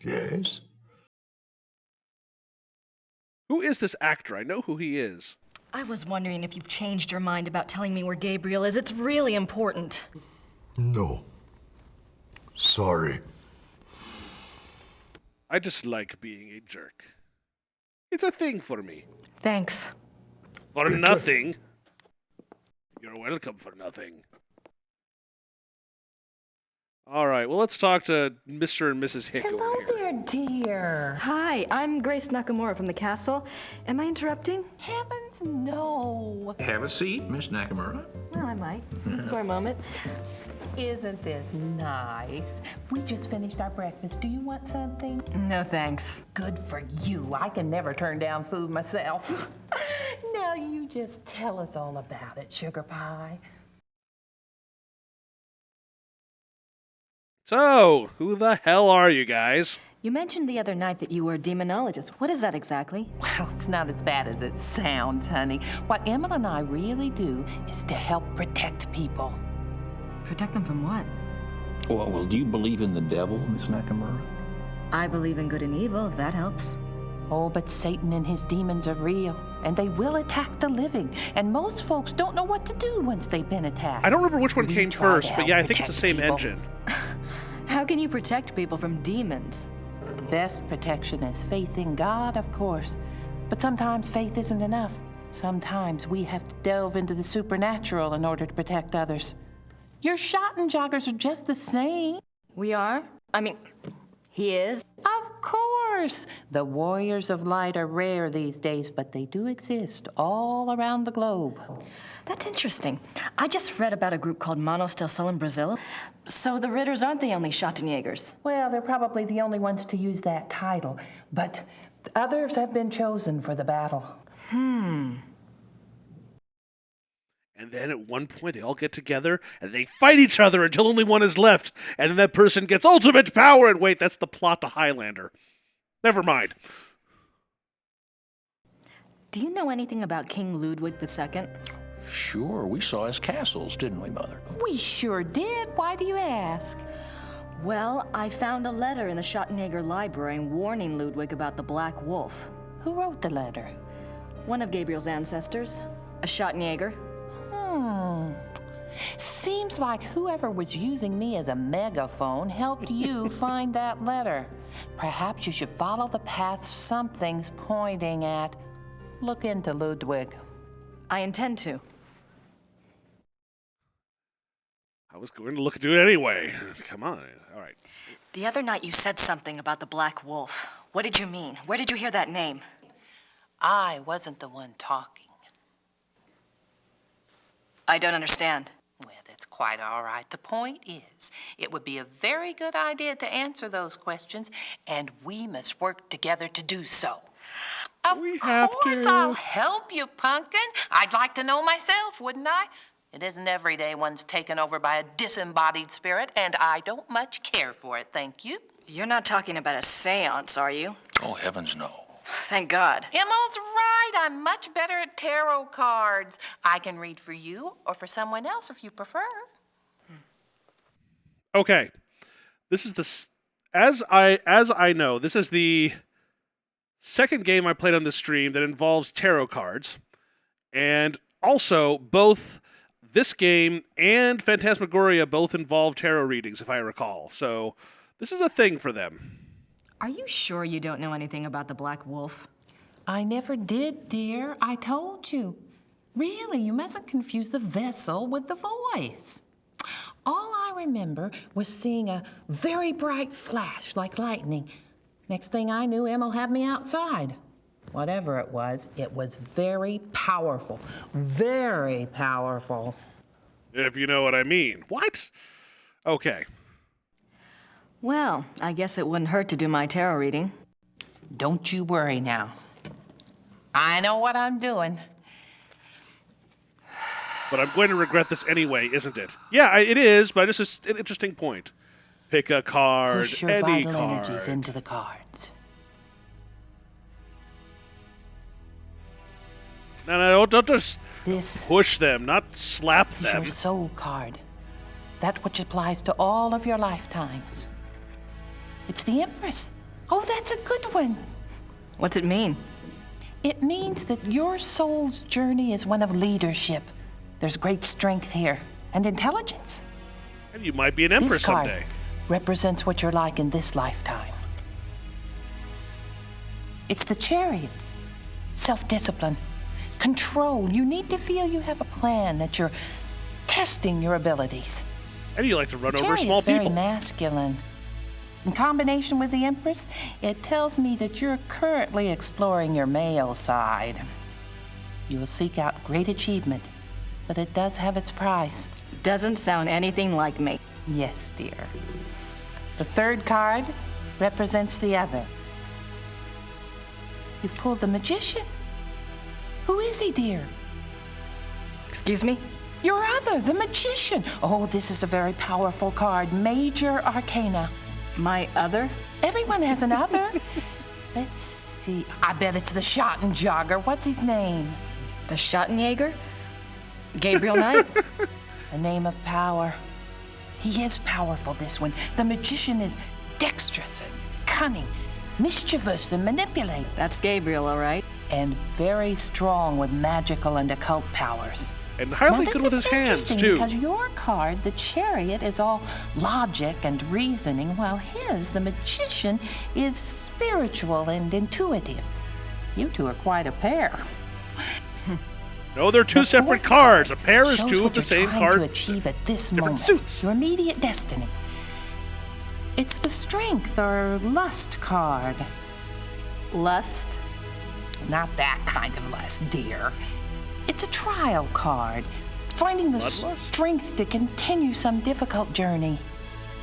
Yes? Who is this actor? I know who he is. I was wondering if you've changed your mind about telling me where Gabriel is. It's really important. No. Sorry. I just like being a jerk. It's a thing for me. Thanks. For nothing. You're welcome for nothing. All right, well, let's talk to Mr. and Mrs. Hick Hello over here. there, dear. Hi, I'm Grace Nakamura from the castle. Am I interrupting? Heavens, no. Have a seat, Miss Nakamura. Well, I might. For a moment. Isn't this nice? We just finished our breakfast. Do you want something? No, thanks. Good for you. I can never turn down food myself. Now you just tell us all about it, Sugar Pie. So, who the hell are you guys? You mentioned the other night that you were a demonologist. What is that exactly? Well, it's not as bad as it sounds, honey. What Emma and I really do is to help protect people. Protect them from what? Well, do you believe in the devil, Miss Nakamura? I believe in good and evil, if that helps. Oh, but Satan and his demons are real, and they will attack the living. And most folks don't know what to do once they've been attacked. I don't remember which one came first, but yeah, I think it's the same engine. How can you protect people from demons? Best protection is faith in God, of course. But sometimes faith isn't enough. Sometimes we have to delve into the supernatural in order to protect others. Your shot and joggers are just the same. We are? I mean, he is? Of course. The warriors of light are rare these days, but they do exist all around the globe. That's interesting. I just read about a group called Manos del Sol in Brazil. So the Ritters aren't the only Schottenjägers. Well, they're probably the only ones to use that title, but others have been chosen for the battle. And then at one point they all get together and they fight each other until only one is left. And then that person gets ultimate power. And wait, that's the plot to Highlander. Never mind. Do you know anything about King Ludwig II? Sure, we saw his castles, didn't we, Mother? We sure did. Why do you ask? Well, I found a letter in the Schottenjäger library warning Ludwig about the Black Wolf. Who wrote the letter? One of Gabriel's ancestors, a Schottenjäger. Seems like whoever was using me as a megaphone helped you find that letter. Perhaps you should follow the path something's pointing at. Look into Ludwig. I intend to. I was going to look into it anyway. Come on. All right. The other night you said something about the Black Wolf. What did you mean? Where did you hear that name? I wasn't the one talking. I don't understand. Well, that's quite all right. The point is, it would be a very good idea to answer those questions, and we must work together to do so. Of course, I'll help you, Pumpkin. I'd like to know myself, wouldn't I? It isn't every day one's taken over by a disembodied spirit, and I don't much care for it, thank you. You're not talking about a seance, are you? Oh, heavens no. Thank God. Emma's right. I'm much better at tarot cards. I can read for you or for someone else if you prefer. Okay. This is as I know, this is the second game I played on this stream that involves tarot cards. And also, both this game and Phantasmagoria both involve tarot readings, if I recall. So, this is a thing for them. Are you sure you don't know anything about the Black Wolf? I never did, dear. I told you. Really, you mustn't confuse the vessel with the voice. All I remember was seeing a very bright flash like lightning. Next thing I knew, Emma had me outside. Whatever it was very powerful. Very powerful. If you know what I mean. What? Okay. Well, I guess it wouldn't hurt to do my tarot reading. Don't you worry now. I know what I'm doing. But I'm going to regret this anyway, isn't it? Yeah, it is, but it's just an interesting point. Pick a card, Push your any vital card. energies into the cards. No, don't just This push them, not slap is them. your soul card. That which applies to all of your lifetimes. It's the Empress. Oh, that's a good one. What's it mean? It means that your soul's journey is one of leadership. There's great strength here, and intelligence. And you might be an empress This card someday. represents what you're like in this lifetime. It's the Chariot. Self-discipline, control. You need to feel you have a plan, that you're testing your abilities. And you like to run The over small Chariot's very people. masculine. In combination with the Empress, it tells me that you're currently exploring your male side. You will seek out great achievement, but it does have its price. Doesn't sound anything like me. Yes, dear. The third card represents the other. You've pulled the Magician. Who is he, dear? Excuse me? Your other, the Magician. Oh, this is a very powerful card. Major Arcana. My other? Everyone has an other. Let's see. I bet it's the Schottenjäger. What's his name? The Schottenjäger? Gabriel Knight? A name of power. He is powerful, this one. The Magician is dexterous and cunning, mischievous and manipulate. That's Gabriel, all right. And very strong with magical and occult powers. And highly Now, good with his hands, interesting too. Because your card, the Chariot, is all logic and reasoning, while his, the Magician, is spiritual and intuitive. You two are quite a pair. No, they're two separate cards. A pair is Shows two of what the you're same trying card. to achieve at this different moment. suits. Your immediate destiny. It's the Strength or Lust card. Lust? Not that kind of lust, dear. It's a trial card, finding the strength to continue some difficult journey.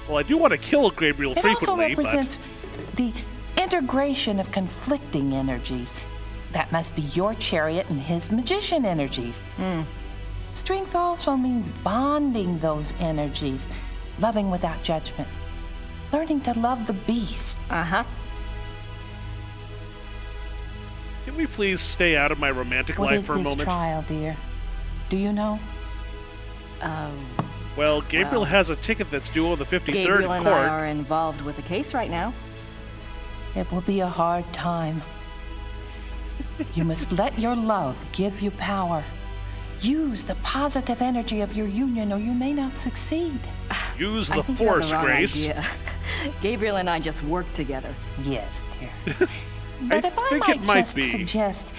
Well, I do want to kill Gabriel It frequently, also represents the integration of conflicting energies. That must be your Chariot and his Magician energies. Strength also means bonding those energies, loving without judgment, learning to love the beast. Uh-huh. Can we please stay out of my romantic What life is for a this moment? trial, dear? Do you know? Well, Gabriel well, has a ticket that's due on the 53rd Gabriel in and court. I are involved with the case right now. It will be a hard time. You must let your love give you power. Use the positive energy of your union or you may not succeed. Use I the think you have Force, the wrong Grace. idea. Gabriel and I just work together. Yes, dear. But if I think it might might just be. suggest,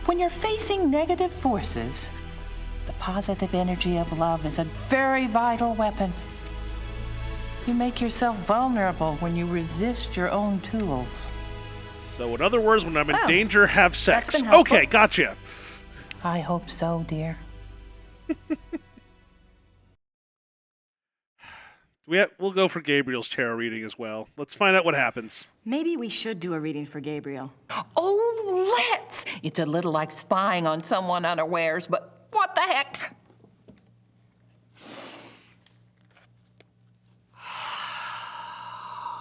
when you're facing negative forces, the positive energy of love is a very vital weapon. You make yourself vulnerable when you resist your own tools. So, in other words, when I'm in Oh, danger, have sex. been helpful. Okay, gotcha. I hope so, dear. We'll go for Gabriel's tarot reading as well. Let's find out what happens. Maybe we should do a reading for Gabriel. Oh, let's! It's a little like spying on someone unawares, but what the heck?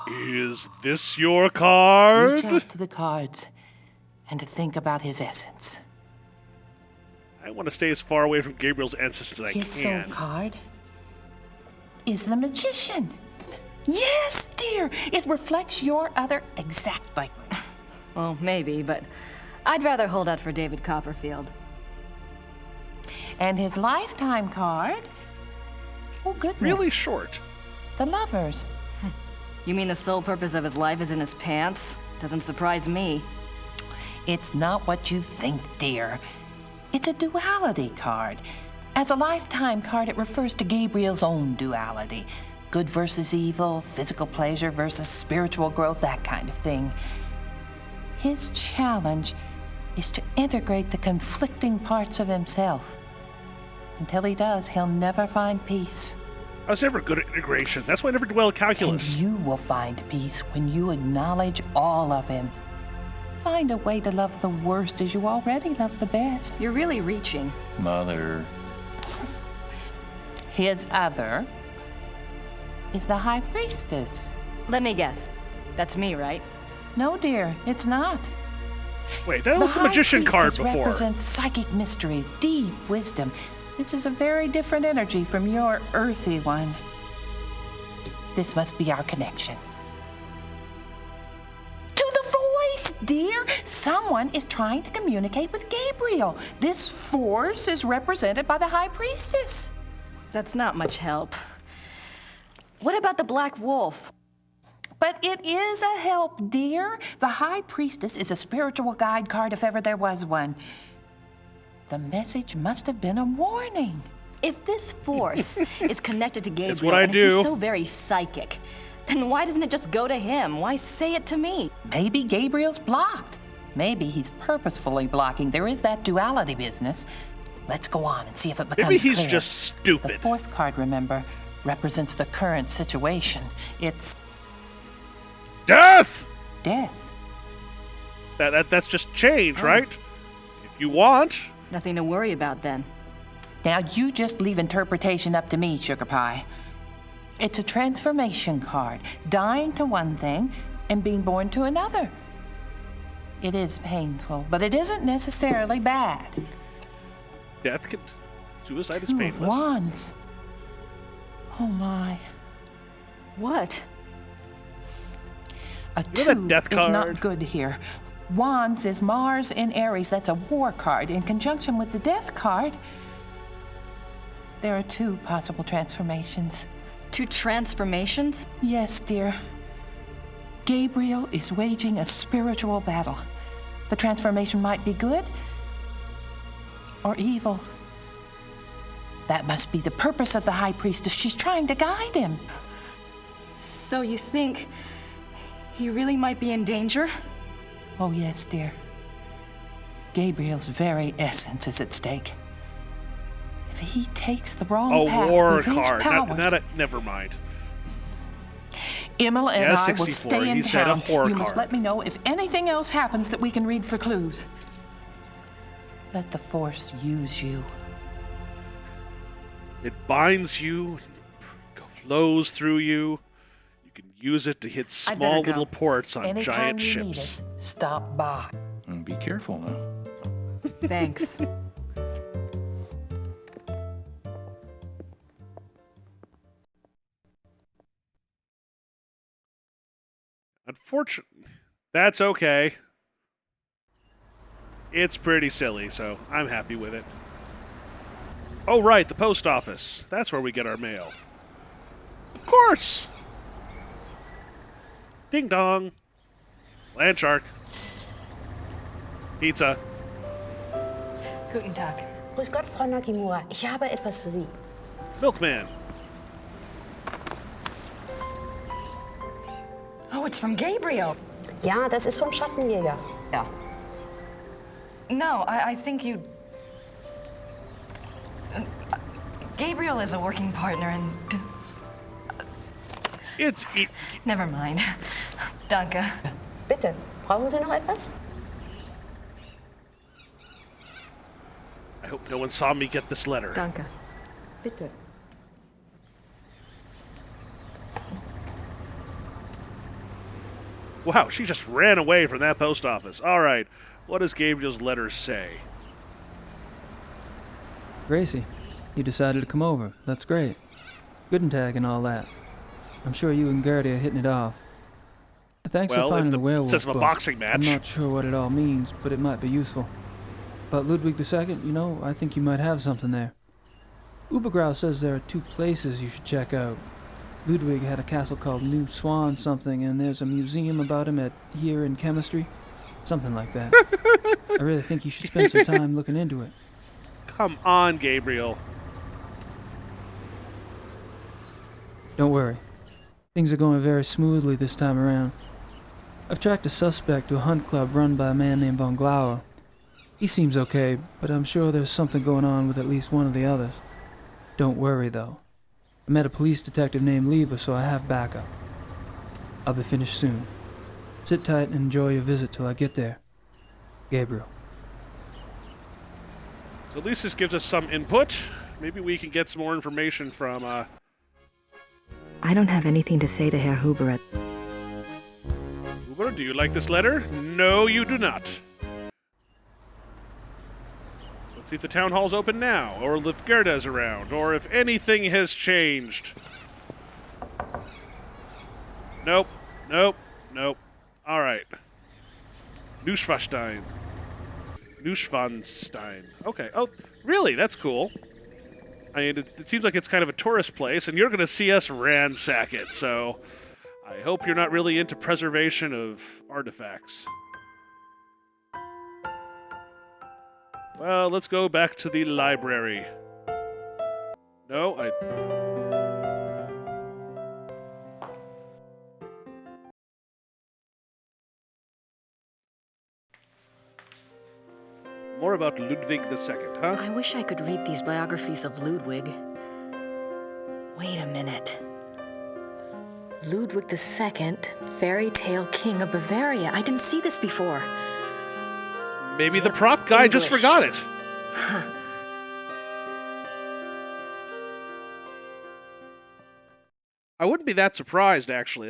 Is this your card? Reach out to the cards and to think about his essence. I want to stay as far away from Gabriel's essence as I His soul can. card is the Magician. Yes, dear. It reflects your other exactly. Well, maybe, but I'd rather hold out for David Copperfield. And his lifetime card. Oh, goodness. Really short. The Lovers. You mean the sole purpose of his life is in his pants? Doesn't surprise me. It's not what you think, dear. It's a duality card. As a lifetime card, it refers to Gabriel's own duality. Good versus evil, physical pleasure versus spiritual growth, that kind of thing. His challenge is to integrate the conflicting parts of himself. Until he does, he'll never find peace. I was never good at integration. That's why I never did well at calculus. And you will find peace when you acknowledge all of him. Find a way to love the worst as you already love the best. You're really reaching. Mother. His other is the High Priestess. Let me guess. That's me, right? No, dear, it's not. Wait, that was the Magician card Priestess before. represents psychic mysteries, deep wisdom. This is a very different energy from your earthy one. This must be our connection. To the voice, dear. Someone is trying to communicate with Gabriel. This force is represented by the High Priestess. That's not much help. What about the Black Wolf? But it is a help, dear. The High Priestess is a spiritual guide card if ever there was one. The message must have been a warning. If this force is connected to Gabriel, It's what I and do. if he's so very psychic, then why doesn't it just go to him? Why say it to me? Maybe Gabriel's blocked. Maybe he's purposefully blocking. There is that duality business. Let's go on and see if it becomes Maybe he's clear. just stupid. The fourth card, remember, represents the current situation. It's death. Death. That's just change, right? If you want. Nothing to worry about then. Now you just leave interpretation up to me, Sugar Pie. It's a transformation card, dying to one thing and being born to another. It is painful, but it isn't necessarily bad. Death can. Suicide is Two of painless. Wands. Oh my. What? A You know that two death is card? not good here. Wands is Mars in Aries. That's a war card. In conjunction with the death card, there are two possible transformations. Two transformations? Yes, dear. Gabriel is waging a spiritual battle. The transformation might be good or evil. That must be the purpose of the High Priestess. She's trying to guide him. So you think he really might be in danger? Oh, yes, dear. Gabriel's very essence is at stake. If he takes the wrong path war with his card. powers, Never mind. Emil and Yeah, I will 64. stay in He said a town. whore You must card. let me know if anything else happens that we can read for clues. Let the Force use you. It binds you, flows through you. You can use it to hit I'd better small go. little ports on Anytime giant you need ships. us, stop by. And be careful now. Thanks. Unfortunately, that's okay. It's pretty silly, so I'm happy with it. Oh, right, the post office. That's where we get our mail. Of course! Ding dong. Land shark. Pizza. Guten Tag. Grüß Gott, Frau Nakimura. Ich habe etwas für Sie. Milkman. Oh, it's from Gabriel. Ja, das ist vom Schattenjäger. Ja. No, I think you... Gabriel is a working partner and... Never mind. Danke. Bitte, brauchen Sie noch etwas? I hope no one saw me get this letter. Danke. Bitte. Wow, she just ran away from that post office. All right, what does Gabriel's letter say? Gracie, you decided to come over. That's great. Guten Tag and all that. I'm sure you and Gertie are hitting it off. Thanks Well, for in finding the the werewolf sense of a book. boxing match. I'm not sure what it all means, but it might be useful. But Ludwig II, you know, I think you might have something there. Ubergrau says there are two places you should check out. Ludwig had a castle called New Swan something, and there's a museum about him here in chemistry. Something like that. I really think you should spend some time looking into it. Come on, Gabriel. Don't worry. Things are going very smoothly this time around. I've tracked a suspect to a hunt club run by a man named Von Glauer. He seems okay, but I'm sure there's something going on with at least one of the others. Don't worry, though. I met a police detective named Lieber, so I have backup. I'll be finished soon. Sit tight and enjoy your visit till I get there. Gabriel. So at least this gives us some input. Maybe we can get some more information from, I don't have anything to say to Herr Huber. Huber, do you like this letter? No, you do not. Let's see if the town hall's open now, or if Gerda's around, or if anything has changed. Nope. Nope. Nope. All right. Neuschwanstein. Okay. Oh, really? That's cool. I mean, it seems like it's kind of a tourist place, and you're going to see us ransack it, so I hope you're not really into preservation of artifacts. Well, let's go back to the library. No, More about Ludwig II, huh? I wish I could read these biographies of Ludwig. Wait a minute. Ludwig II, fairy tale king of Bavaria. I didn't see this before. Maybe the prop guy just forgot it. Huh. I wouldn't be that surprised, actually.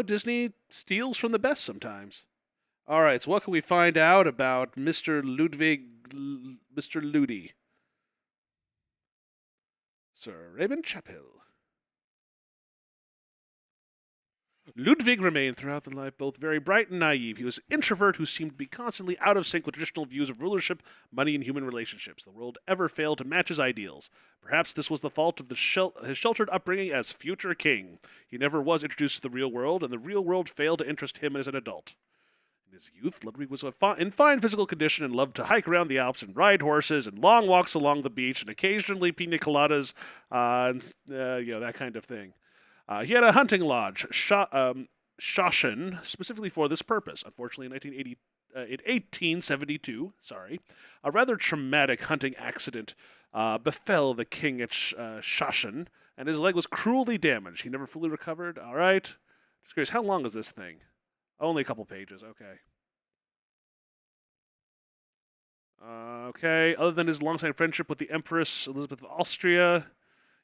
Disney steals from the best sometimes. All right, so what can we find out about Mr. Mr. Ludi? Sir Raymond Chaphill. Ludwig remained throughout the life both very bright and naive. He was an introvert who seemed to be constantly out of sync with traditional views of rulership, money, and human relationships. The world ever failed to match his ideals. Perhaps this was the fault of his sheltered upbringing as future king. He never was introduced to the real world, and the real world failed to interest him as an adult. In his youth, Ludwig was in fine physical condition and loved to hike around the Alps and ride horses and long walks along the beach and occasionally pina coladas, that kind of thing. He had a hunting lodge, Schoschen, specifically for this purpose. Unfortunately, in 1872, a rather traumatic hunting accident befell the king at Schoschen, and his leg was cruelly damaged. He never fully recovered. All right. Just curious, how long is this thing? Only a couple pages, okay. Okay, other than his long-standing friendship with the Empress Elizabeth of Austria,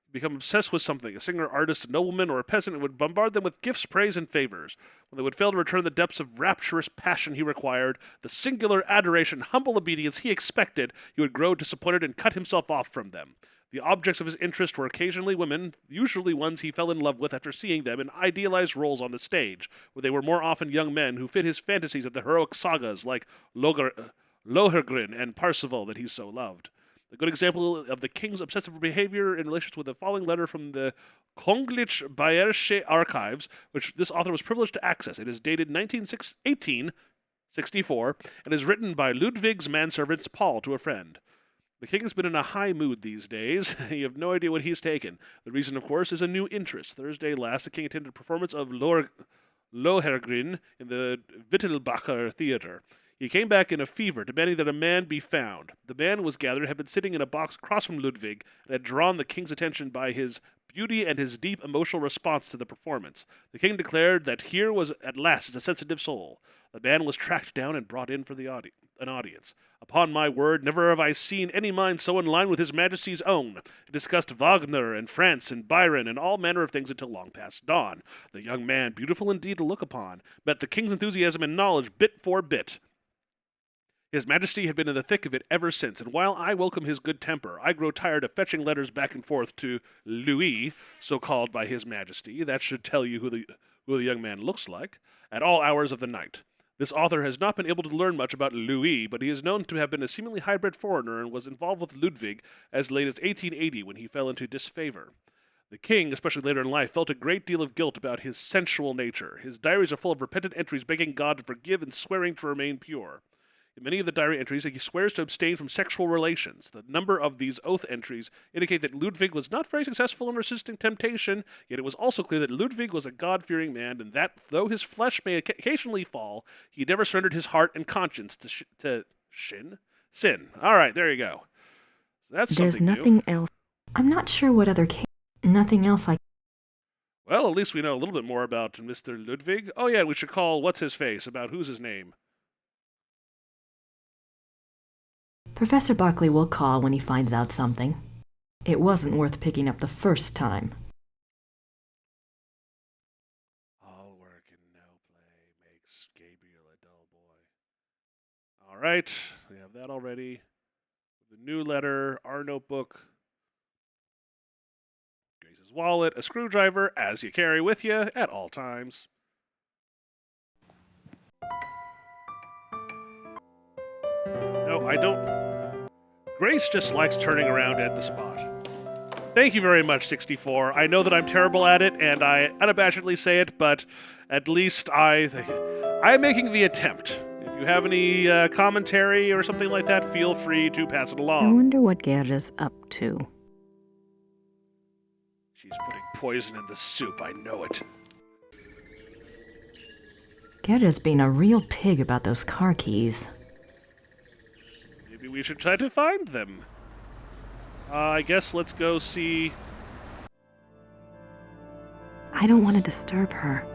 he became obsessed with something, a singer, artist, a nobleman, or a peasant, and would bombard them with gifts, praise, and favors. When they would fail to return the depths of rapturous passion he required, the singular adoration, humble obedience he expected, he would grow disappointed and cut himself off from them. The objects of his interest were occasionally women, usually ones he fell in love with after seeing them in idealized roles on the stage, where they were more often young men who fit his fantasies of the heroic sagas like Lohengrin and Parsifal that he so loved. A good example of the king's obsessive behavior in relation with the following letter from the Königlich Bayerische Archives, which this author was privileged to access. It is dated 1864 and is written by Ludwig's manservant Paul to a friend. The king has been in a high mood these days. You have no idea what he's taken. The reason, of course, is a new interest. Thursday last, the king attended a performance of Lohengrin in the Wittelbacher Theater. He came back in a fever, demanding that a man be found. The man was gathered, had been sitting in a box across from Ludwig, and had drawn the king's attention by his beauty and his deep emotional response to the performance. The king declared that here was at last a sensitive soul. The man was tracked down and brought in for an audience. Upon my word, never have I seen any mind so in line with His Majesty's own. It discussed Wagner and France and Byron and all manner of things until long past dawn. The young man, beautiful indeed to look upon, met the king's enthusiasm and knowledge bit for bit. His Majesty had been in the thick of it ever since, and while I welcome his good temper, I grow tired of fetching letters back and forth to Louis, so called by His Majesty. That should tell you who the young man looks like, at all hours of the night. This author has not been able to learn much about Louis, but he is known to have been a seemingly hybrid foreigner and was involved with Ludwig as late as 1880 when he fell into disfavor. The king, especially later in life, felt a great deal of guilt about his sensual nature. His diaries are full of repentant entries begging God to forgive and swearing to remain pure. In many of the diary entries, he swears to abstain from sexual relations. The number of these oath entries indicate that Ludwig was not very successful in resisting temptation, yet it was also clear that Ludwig was a God-fearing man, and that, though his flesh may occasionally fall, he never surrendered his heart and conscience to sin. All right, there you go. So that's There's something nothing new. else. I'm not sure what other nothing else I... Well, at least we know a little bit more about Mr. Ludwig. Oh yeah, we should call What's-His-Face about who's his name. Professor Barkley will call when he finds out something. It wasn't worth picking up the first time. All work and no play makes Gabriel a dull boy. All right, we have that already. The new letter, our notebook, Grace's wallet, a screwdriver, as you carry with you at all times. No, I don't. Grace just likes turning around at the spot. Thank you very much, 64. I know that I'm terrible at it, and I unabashedly say it, but at least I'm making the attempt. If you have any commentary or something like that, feel free to pass it I along. wonder what Gerda's up to. She's putting poison in the soup, I know it. Gerda's being a real pig about those car keys. Maybe we should try to find them. I guess let's go see... I don't want to disturb her.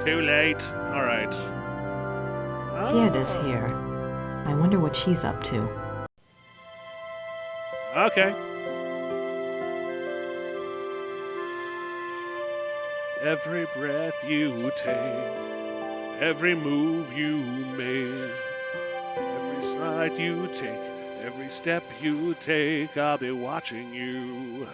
Too late. Alright. Gerda's here. I wonder what she's up to. Okay. Every breath you take, every move you make, every slide you take, every step you take, I'll be watching you.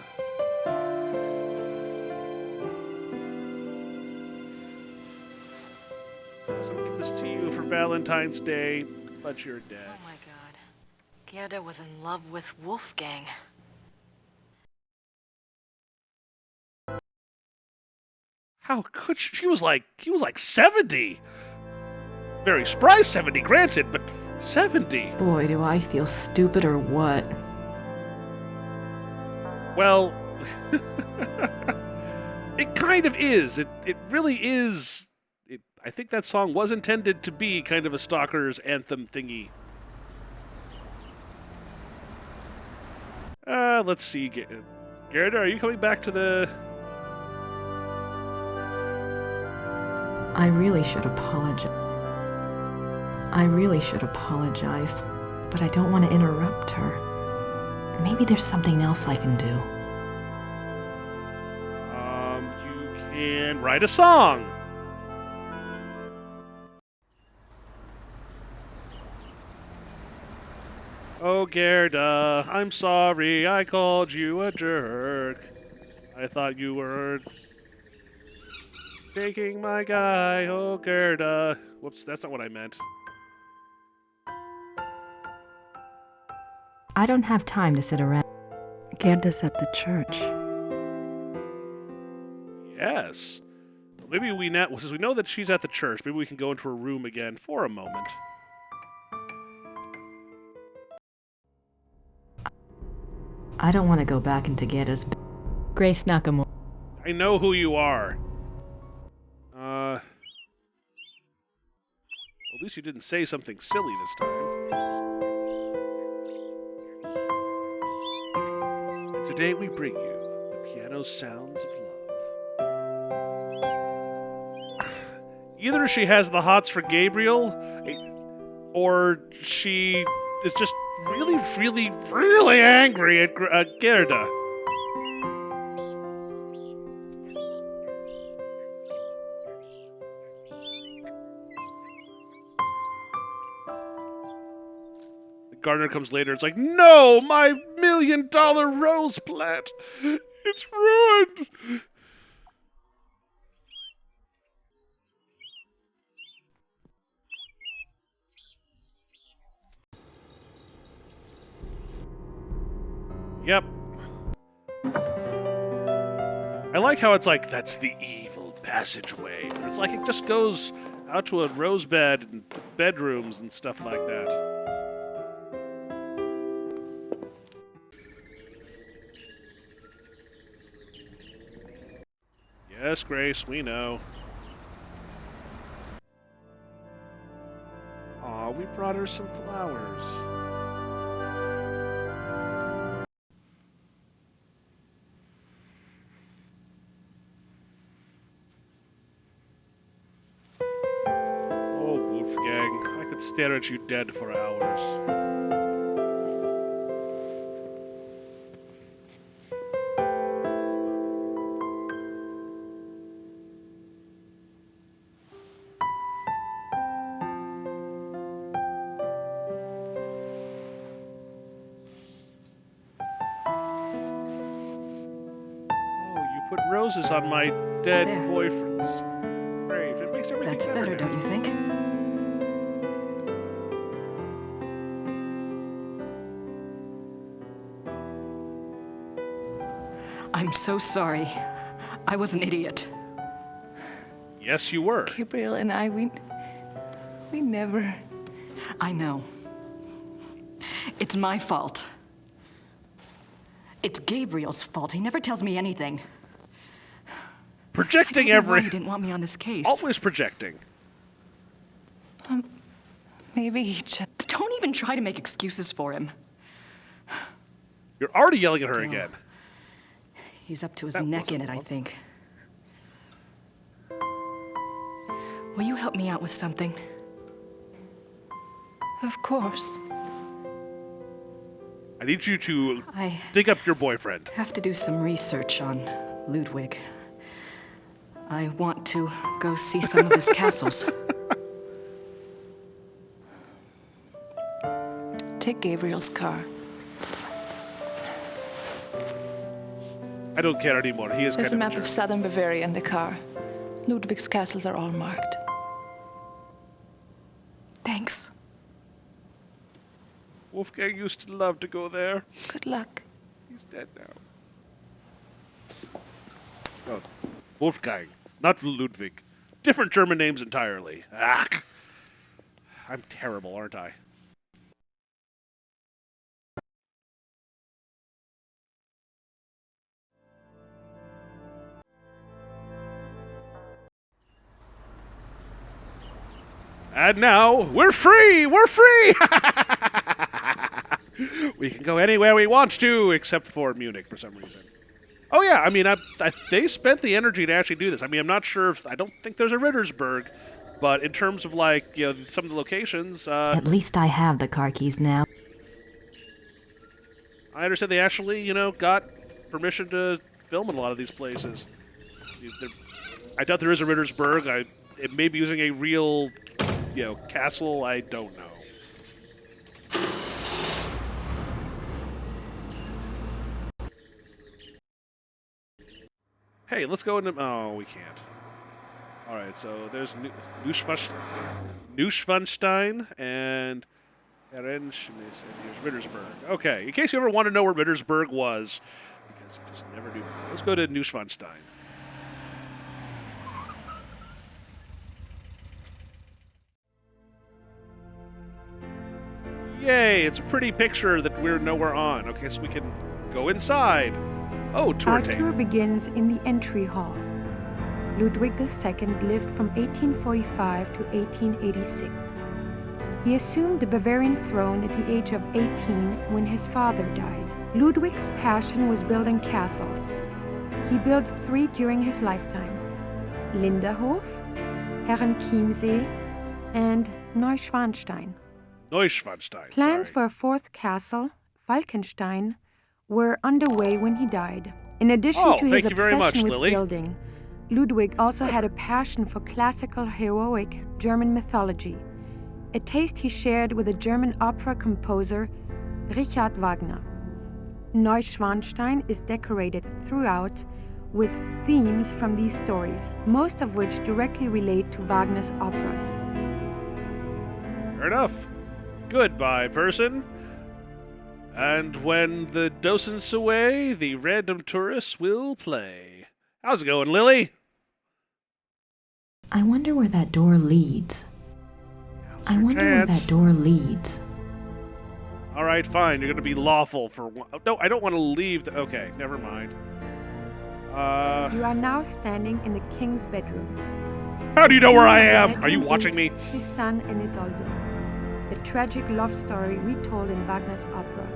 So I'll give this to you for Valentine's Day, but you're dead. Oh my god. Gerda was in love with Wolfgang. How could she? He was like 70. Very spry 70, granted, but 70. Boy, do I feel stupid or what. Well, it kind of is. It really is. I think that song was intended to be kind of a stalker's anthem thingy. Let's see. Gerda, are you coming back to the... I really should apologize. But I don't want to interrupt her. Maybe there's something else I can do. You can write a song. Oh, Gerda, I'm sorry I called you a jerk. I thought you were taking my guy. Oh, Gerda. Whoops, that's not what I meant. I don't have time to sit around. Gerda's at the church. Yes. Well, maybe we now, since we know that she's at the church, maybe we can go into her room again for a moment. I don't want to go back into Gerda's... Grace Nakamura. I know who you are. At least you didn't say something silly this time. And today we bring you the piano sounds of love. Either she has the hots for Gabriel, or she is just really, really, really angry at Gerda. Gardner comes later. It's like, no, my $1 million rose plant. It's ruined. Yep. I like how it's like, that's the evil passageway. It's like it just goes out to a rose bed and bedrooms and stuff like that. Yes, Grace, we know. Aw, we brought her some flowers. Oh, Wolfgang, I could stare at you dead for hours. Put roses on my dead boyfriend's grave. It makes everything That's better, don't you think? I'm so sorry. I was an idiot. Yes, you were. Gabriel and I, we never... I know. It's my fault. It's Gabriel's fault. He never tells me anything. Projecting I don't know why he didn't want me on this case. Always projecting. Maybe he just... Don't even try to make excuses for him. You're already yelling at her Still. again. He's up to his neck in it, I think. Will you help me out with something? Of course. I need you to I dig up your boyfriend. have to do some research on Ludwig. I want to go see some of his castles. Take Gabriel's car. I don't care anymore. He is There's a kind map of a of jerk. southern Bavaria in the car. Ludwig's castles are all marked. Thanks. Wolfgang used to love to go there. Good luck. He's dead now. Oh, Wolfgang, not Ludwig. Different German names entirely. Ah, I'm terrible, aren't I? And now, we're free! We're free! We can go anywhere we want to, except for Munich for some reason. Oh yeah, I mean, they spent the energy to actually do this. I mean, I'm not sure if... I don't think there's a Rittersberg, but in terms of, like, you know, some of the locations... At least I have the car keys now. I understand they actually, you know, got permission to film in a lot of these places. I doubt there is a Rittersberg. It may be using a real... you know, castle, I don't know. Hey, let's go into... Oh, we can't. Alright, so there's Neuschwanstein and Erenschmiss, and here's Rittersberg. Okay, in case you ever want to know where Rittersberg was, because you just never do before. Let's go to Neuschwanstein. Yay, it's a pretty picture that we're nowhere on. Okay, so we can go inside. Oh, tour Our tape. tour begins in the entry hall. Ludwig II lived from 1845 to 1886. He assumed the Bavarian throne at the age of 18 when his father died. Ludwig's passion was building castles. He built 3 during his lifetime: Linderhof, Herrenchiemsee, and Neuschwanstein. Neuschwanstein, Plans for a 4th castle, Falkenstein, were underway when he died. In addition to his thank you very much, obsession with Lily. building, Ludwig also had a passion for classical heroic German mythology, a taste he shared with the German opera composer Richard Wagner. Neuschwanstein is decorated throughout with themes from these stories, most of which directly relate to Wagner's operas. Fair enough. Goodbye, person. And when the docent's away, the random tourists will play. How's it going, Lily? I wonder where that door leads. I wonder where that door leads. All right, fine. You're going to be lawful for one. No, I don't want to leave. Okay, never mind. You are now standing in the king's bedroom. How do you know where I am? Are you watching me? His son and Isolde, the tragic love story retold in Wagner's opera.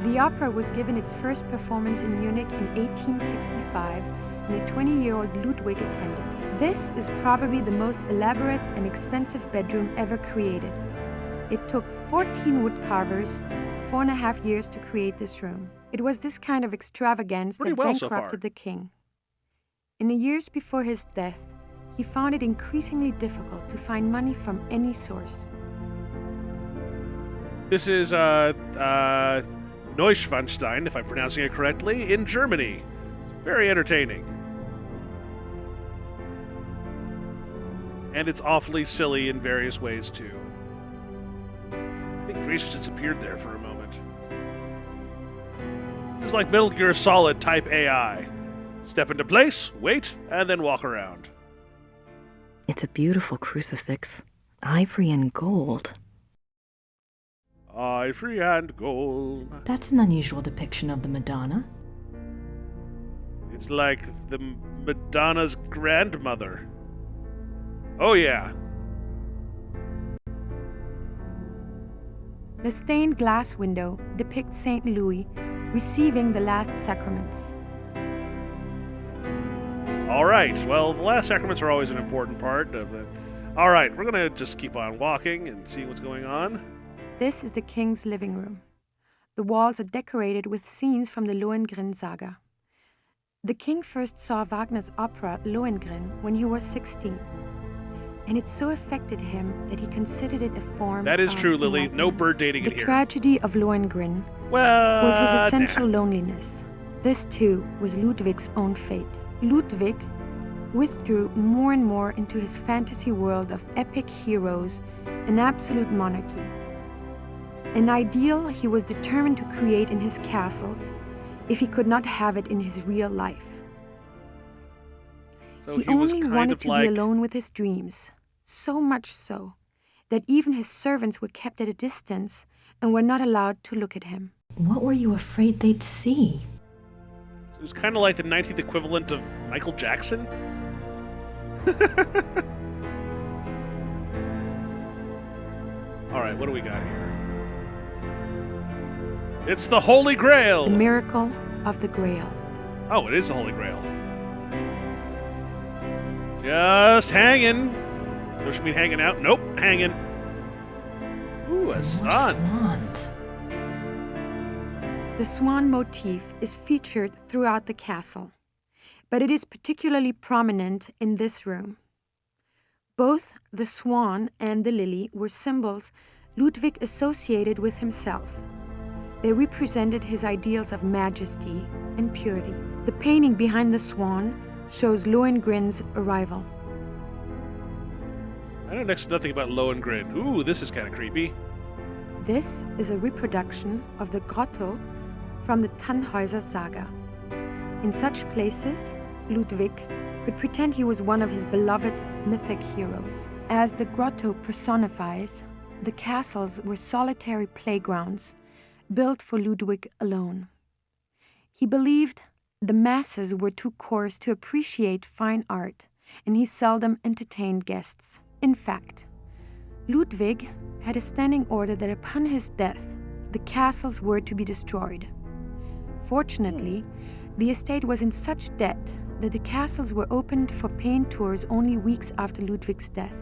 The opera was given its first performance in Munich in 1865, and the 20-year-old Ludwig attended. This is probably the most elaborate and expensive bedroom ever created. It took 14 woodcarvers 4.5 years to create this room. It was this kind of extravagance that bankrupted the king. In the years before his death, he found it increasingly difficult to find money from any source. This is Neuschwanstein, if I'm pronouncing it correctly, in Germany. It's very entertaining. And it's awfully silly in various ways, too. I think Grace just disappeared there for a moment. This is like Metal Gear Solid type AI. Step into place, wait, and then walk around. It's a beautiful crucifix. Ivory and gold. Ivory and gold. That's an unusual depiction of the Madonna. It's like the Madonna's grandmother. Oh yeah. The stained glass window depicts St. Louis receiving the last sacraments. All right. Well, the last sacraments are always an important part of it. All right, we're gonna just keep on walking and see what's going on. This is the king's living room. The walls are decorated with scenes from the Lohengrin saga. The king first saw Wagner's opera Lohengrin when he was 16. And it so affected him that he considered it a form That is of true, Lily. enlightenment. No bird dating in The here. tragedy of Lohengrin Well, was his essential loneliness. This, too, was Ludwig's own fate. Ludwig withdrew more and more into his fantasy world of epic heroes and absolute monarchy. An ideal he was determined to create in his castles if he could not have it in his real life. So he was only kind wanted of to like be alone with his dreams, so much so that even his servants were kept at a distance and were not allowed to look at him. What were you afraid they'd see? It was kind of like the 19th equivalent of Michael Jackson. All right, what do we got here? It's the Holy Grail. The miracle of the Grail. Oh, it is the Holy Grail. Just hanging. Does she mean hanging out? Nope, hanging. Ooh, a sun. Swans. The swan motif is featured throughout the castle, but it is particularly prominent in this room. Both the swan and the lily were symbols Ludwig associated with himself. They represented his ideals of majesty and purity. The painting behind the swan shows Lohengrin's arrival. I know next to nothing about Lohengrin. Ooh, this is kind of creepy. This is a reproduction of the grotto from the Tannhäuser saga. In such places, Ludwig could pretend he was one of his beloved mythic heroes. As the grotto personifies, the castles were solitary playgrounds built for Ludwig alone. He believed the masses were too coarse to appreciate fine art, and he seldom entertained guests. In fact, Ludwig had a standing order that upon his death, the castles were to be destroyed. Fortunately, the estate was in such debt that the castles were opened for paying tours only weeks after Ludwig's death.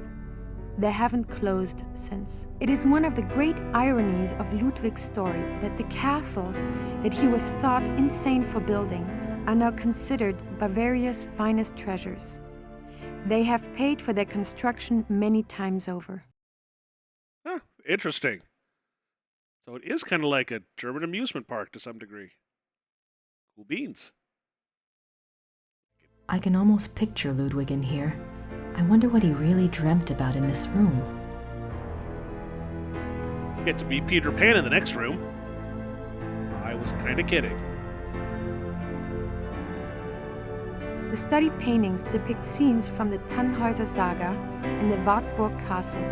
They haven't closed since. It is one of the great ironies of Ludwig's story that the castles that he was thought insane for building are now considered Bavaria's finest treasures. They have paid for their construction many times over. Huh, interesting. So it is kind of like a German amusement park to some degree. Cool beans. I can almost picture Ludwig in here. I wonder what he really dreamt about in this room. Get to be Peter Pan in the next room. I was kind of kidding. The study paintings depict scenes from the Tannhäuser saga and the Wartburg castle.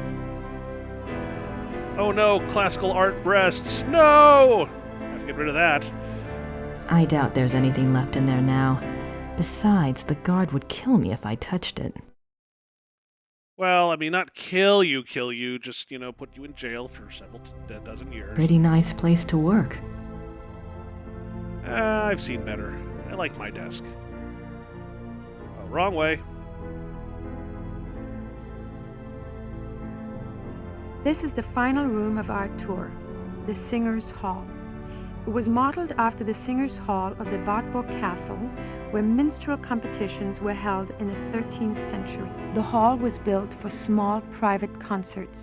Oh no, classical art breasts. No! I have to get rid of that. I doubt there's anything left in there now. Besides, the guard would kill me if I touched it. Well, I mean, not kill you, just, put you in jail for several dozen years. Pretty nice place to work. I've seen better. I like my desk. Oh, wrong way. This is the final room of our tour, the Singers' Hall. It was modeled after the Singers' Hall of the Wartburg Castle, where minstrel competitions were held in the 13th century. The hall was built for small private concerts,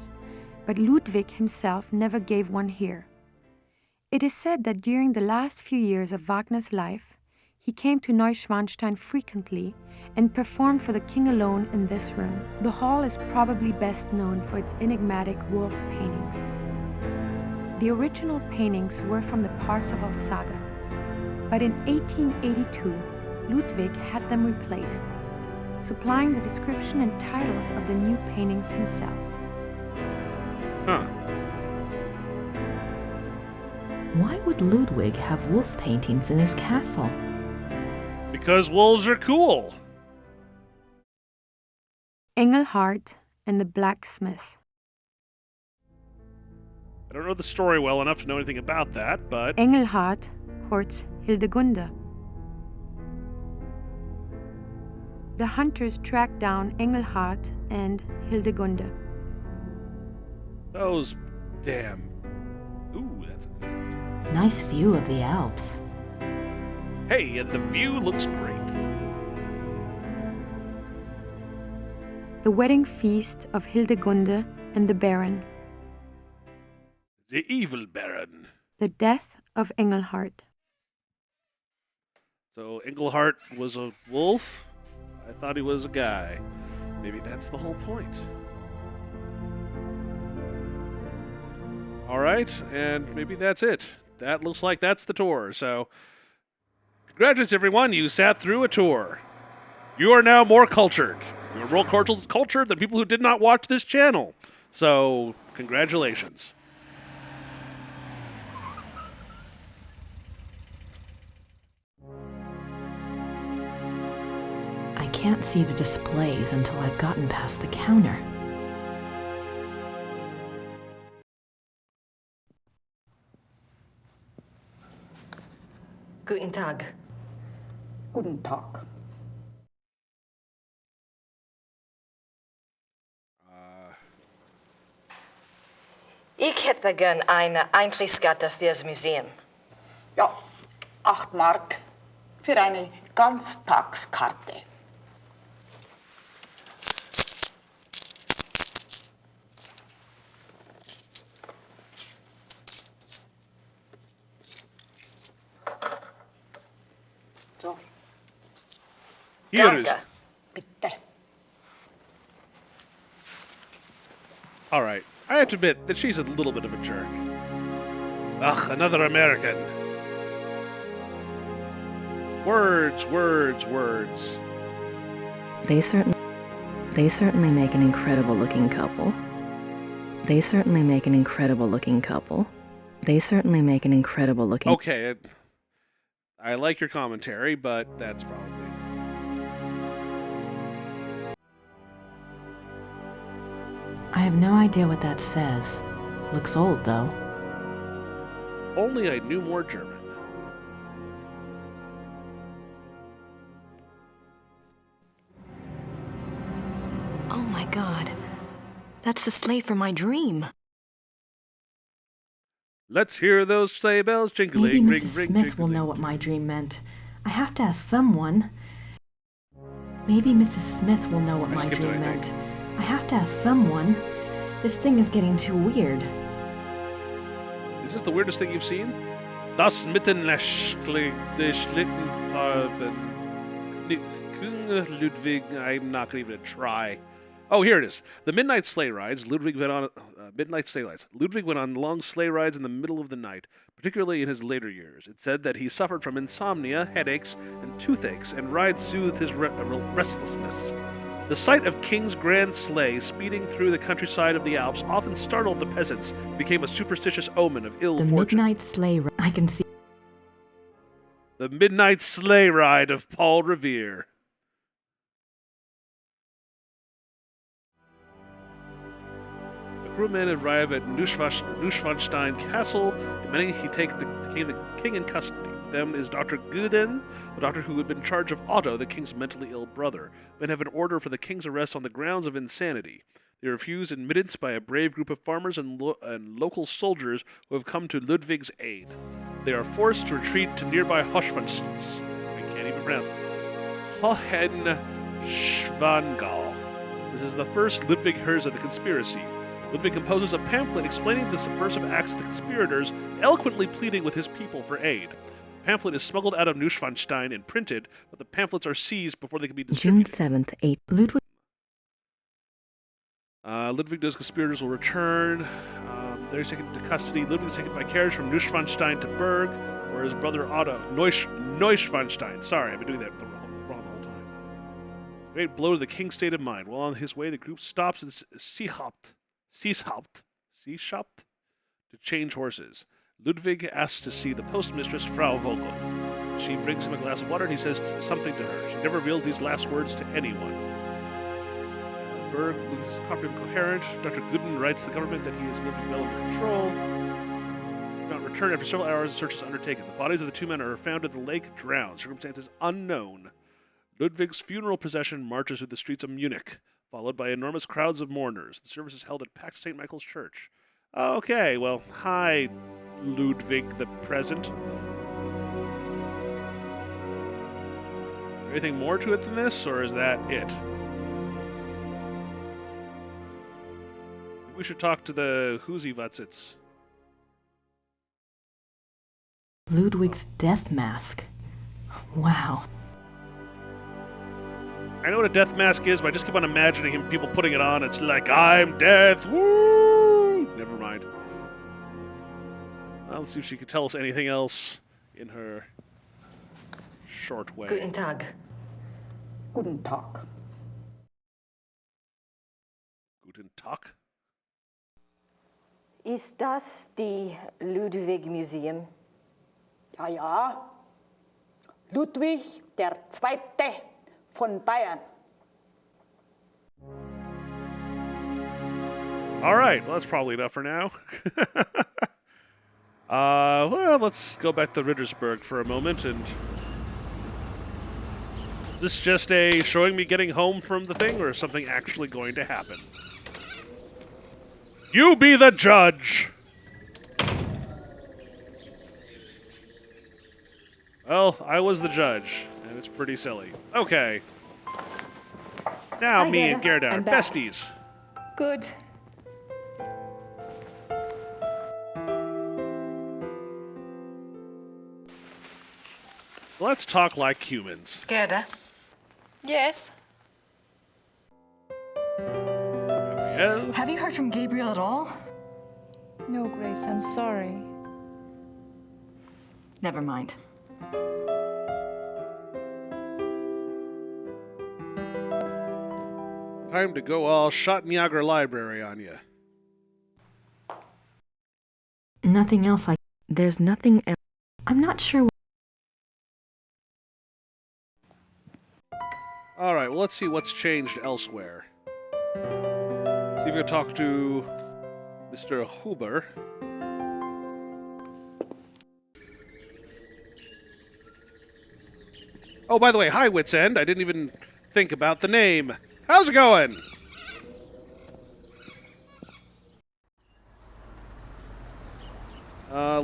but Ludwig himself never gave one here. It is said that during the last few years of Wagner's life, he came to Neuschwanstein frequently and performed for the king alone in this room. The hall is probably best known for its enigmatic wolf paintings. The original paintings were from the Parsifal saga, but in 1882, Ludwig had them replaced, supplying the description and titles of the new paintings himself. Huh. Why would Ludwig have wolf paintings in his castle? Because wolves are cool. Engelhart and the Blacksmith. I don't know the story well enough to know anything about that, but... Engelhart courts Hildegunde. The hunters track down Engelhart and Hildegunde. Those damn... Ooh, that's a good one. Nice view of the Alps. Hey, and the view looks great. The wedding feast of Hildegunde and the Baron. The evil Baron. The death of Engelhart. So Engelhart was a wolf? I thought he was a guy. Maybe that's the whole point. Alright, and maybe that's it. That looks like that's the tour, so... Congratulations, everyone, you sat through a tour. You are now more cultured. You are more cultured than people who did not watch this channel. So, congratulations. I can't see the displays until I've gotten past the counter. Guten Tag. Guten Tag. Ich hätte gern eine Eintrittskarte fürs Museum. Ja, 8 Mark für eine Ganztagskarte. So. Hier Danke. is. Bitte. Alright, I have to admit that she's a little bit of a jerk. Ugh, another American. Words, words, words. They certainly make an incredible looking couple. They certainly make an incredible looking couple. They certainly make an incredible looking... Okay, I like your commentary, but that's probably enough. I have no idea what that says. Looks old, though. Only I knew more German. Oh my God. That's the sleigh for my dream. Let's hear those sleigh bells jingling, Maybe ring, Mrs. ring, Smith will know what my dream meant. I have to ask someone. Maybe Mrs. Smith will know what my dream meant. I have to ask someone. This thing is getting too weird. Is this the weirdest thing you've seen? Das Mittenschlittenfarben. Ludwig, I'm not going to even try. Oh, here it is. The midnight sleigh rides. Ludwig went on midnight sleigh rides. Ludwig went on long sleigh rides in the middle of the night, particularly in his later years. It said that he suffered from insomnia, headaches, and toothaches, and rides soothed his restlessness. The sight of King's grand sleigh speeding through the countryside of the Alps often startled the peasants, became a superstitious omen of ill fortune. Midnight sleigh ride. I can see. The midnight sleigh ride of Paul Revere. Crewmen arrive at Neuschwanstein Castle, demanding he take the king in custody. With them is Dr. Guden, the doctor who had been in charge of Otto, the king's mentally ill brother. Men have an order for the king's arrest on the grounds of insanity. They refuse admittance by a brave group of farmers and local soldiers who have come to Ludwig's aid. They are forced to retreat to nearby Hohenschwangau. I can't even pronounce Hohenschwangau. This is the first Ludwig hears of the conspiracy. Ludwig composes a pamphlet explaining the subversive acts of the conspirators, eloquently pleading with his people for aid. The pamphlet is smuggled out of Neuschwanstein and printed, but the pamphlets are seized before they can be distributed. June 7th, 8. Ludwig. Ludwig knows conspirators will return. There he's taken into custody. Ludwig is taken by carriage from Neuschwanstein to Berg, where his brother Otto, Neuschwanstein, sorry, I've been doing that wrong the whole time. Great blow to the king's state of mind. While on his way, the group stops at Seeshaupt to change horses. Ludwig asks to see the postmistress, Frau Vogel. She brings him a glass of water and he says something to her. She never reveals these last words to anyone. Berg loses cognitive incoherent. Dr. Gooden writes the government that he is living well under control. Not return after several hours, a search is undertaken. The bodies of the two men are found at the lake, drowned. Circumstances unknown. Ludwig's funeral procession marches through the streets of Munich, followed by enormous crowds of mourners. The service is held at packed St. Michael's Church. Okay, well, hi, Ludwig the Present. Anything more to it than this, or is that it? We should talk to the Huzivutzits. Ludwig's death mask. Wow. I know what a death mask is, but I just keep on imagining people putting it on. It's like, I'm death, woo! Never mind. Well, let's see if she can tell us anything else in her short way. Guten Tag. Guten Tag. Guten Tag? Ist das die Ludwig Museum? Ja, ja. Ludwig der Zweite von Bayern. All right, well, that's probably enough for now. Well, let's go back to Rittersberg for a moment. And is this just a showing me getting home from the thing, or is something actually going to happen? You be the judge! Well, I was the judge, and it's pretty silly. Okay. Now Hi, me Gerda. and Gerda are I'm back. besties. Good. Let's talk like humans. Gerda? Yes? Gabriel? Have you heard from Gabriel at all? No, Grace, I'm sorry. Never mind. Time to go all Schottenjäger Library on you. Nothing else There's nothing else. I'm not sure. All right, well, let's see what's changed elsewhere. See if we can talk to Mr. Huber. Oh, by the way, hi, Wits End. I didn't even think about the name. How's it going?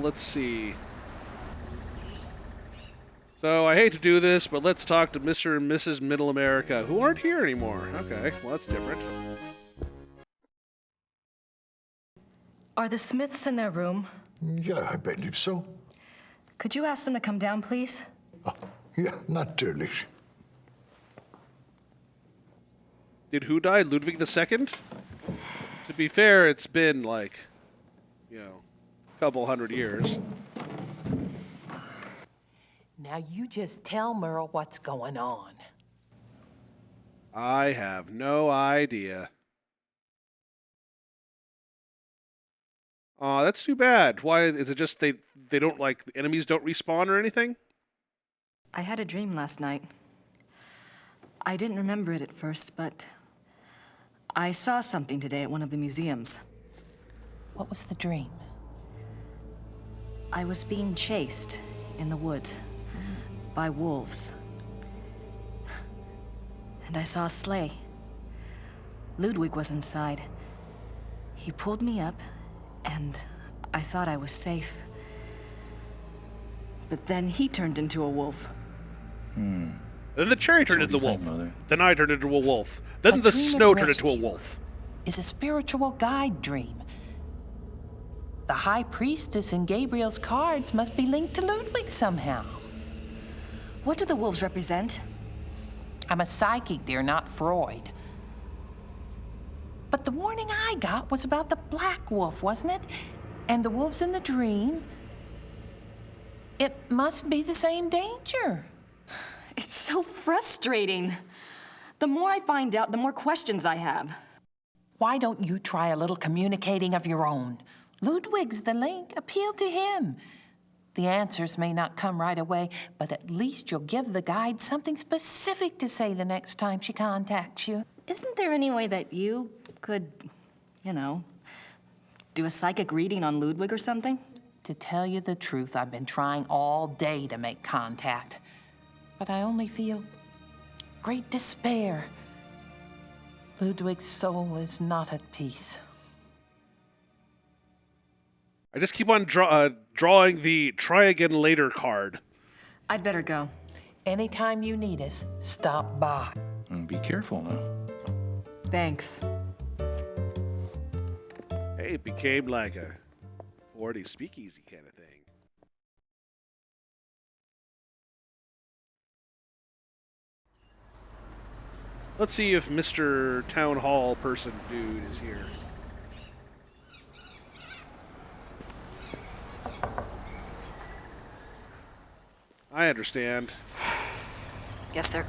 Let's see. So, I hate to do this, but let's talk to Mr. and Mrs. Middle America, who aren't here anymore. Okay, well, that's different. Are the Smiths in their room? Yeah, I believe so. Could you ask them to come down, please? Yeah, natürlich. Did who die? Ludwig II? To be fair, it's been like, a couple hundred years. Now you just tell Merle what's going on. I have no idea. Aw, that's too bad. Why is it just they don't the enemies don't respawn or anything? I had a dream last night. I didn't remember it at first, but I saw something today at one of the museums. What was the dream? I was being chased in the woods by wolves. And I saw a sleigh. Ludwig was inside. He pulled me up, and I thought I was safe. But then he turned into a wolf. Then the cherry turned into a wolf. Mother? Then I turned into a wolf. Then A the dream of snow turned into a rescue. wolf. Is a spiritual guide dream. The High Priestess in Gabriel's cards must be linked to Ludwig somehow. What do the wolves represent? I'm a psychic, dear, not Freud. But the warning I got was about the black wolf, wasn't it? And the wolves in the dream, it must be the same danger. It's so frustrating. The more I find out, the more questions I have. Why don't you try a little communicating of your own? Ludwig's the link. Appeal to him. The answers may not come right away, but at least you'll give the guide something specific to say the next time she contacts you. Isn't there any way that you could, you know, do a psychic reading on Ludwig or something? To tell you the truth, I've been trying all day to make contact, but I only feel great despair. Ludwig's soul is not at peace. I just keep on drawing the try again later card. I'd better go. Anytime you need us, stop by. And be careful now. Thanks. Hey, it became like a 40 speakeasy kind of thing. Let's see if Mr. Town Hall person dude is here. I understand. Guess they're...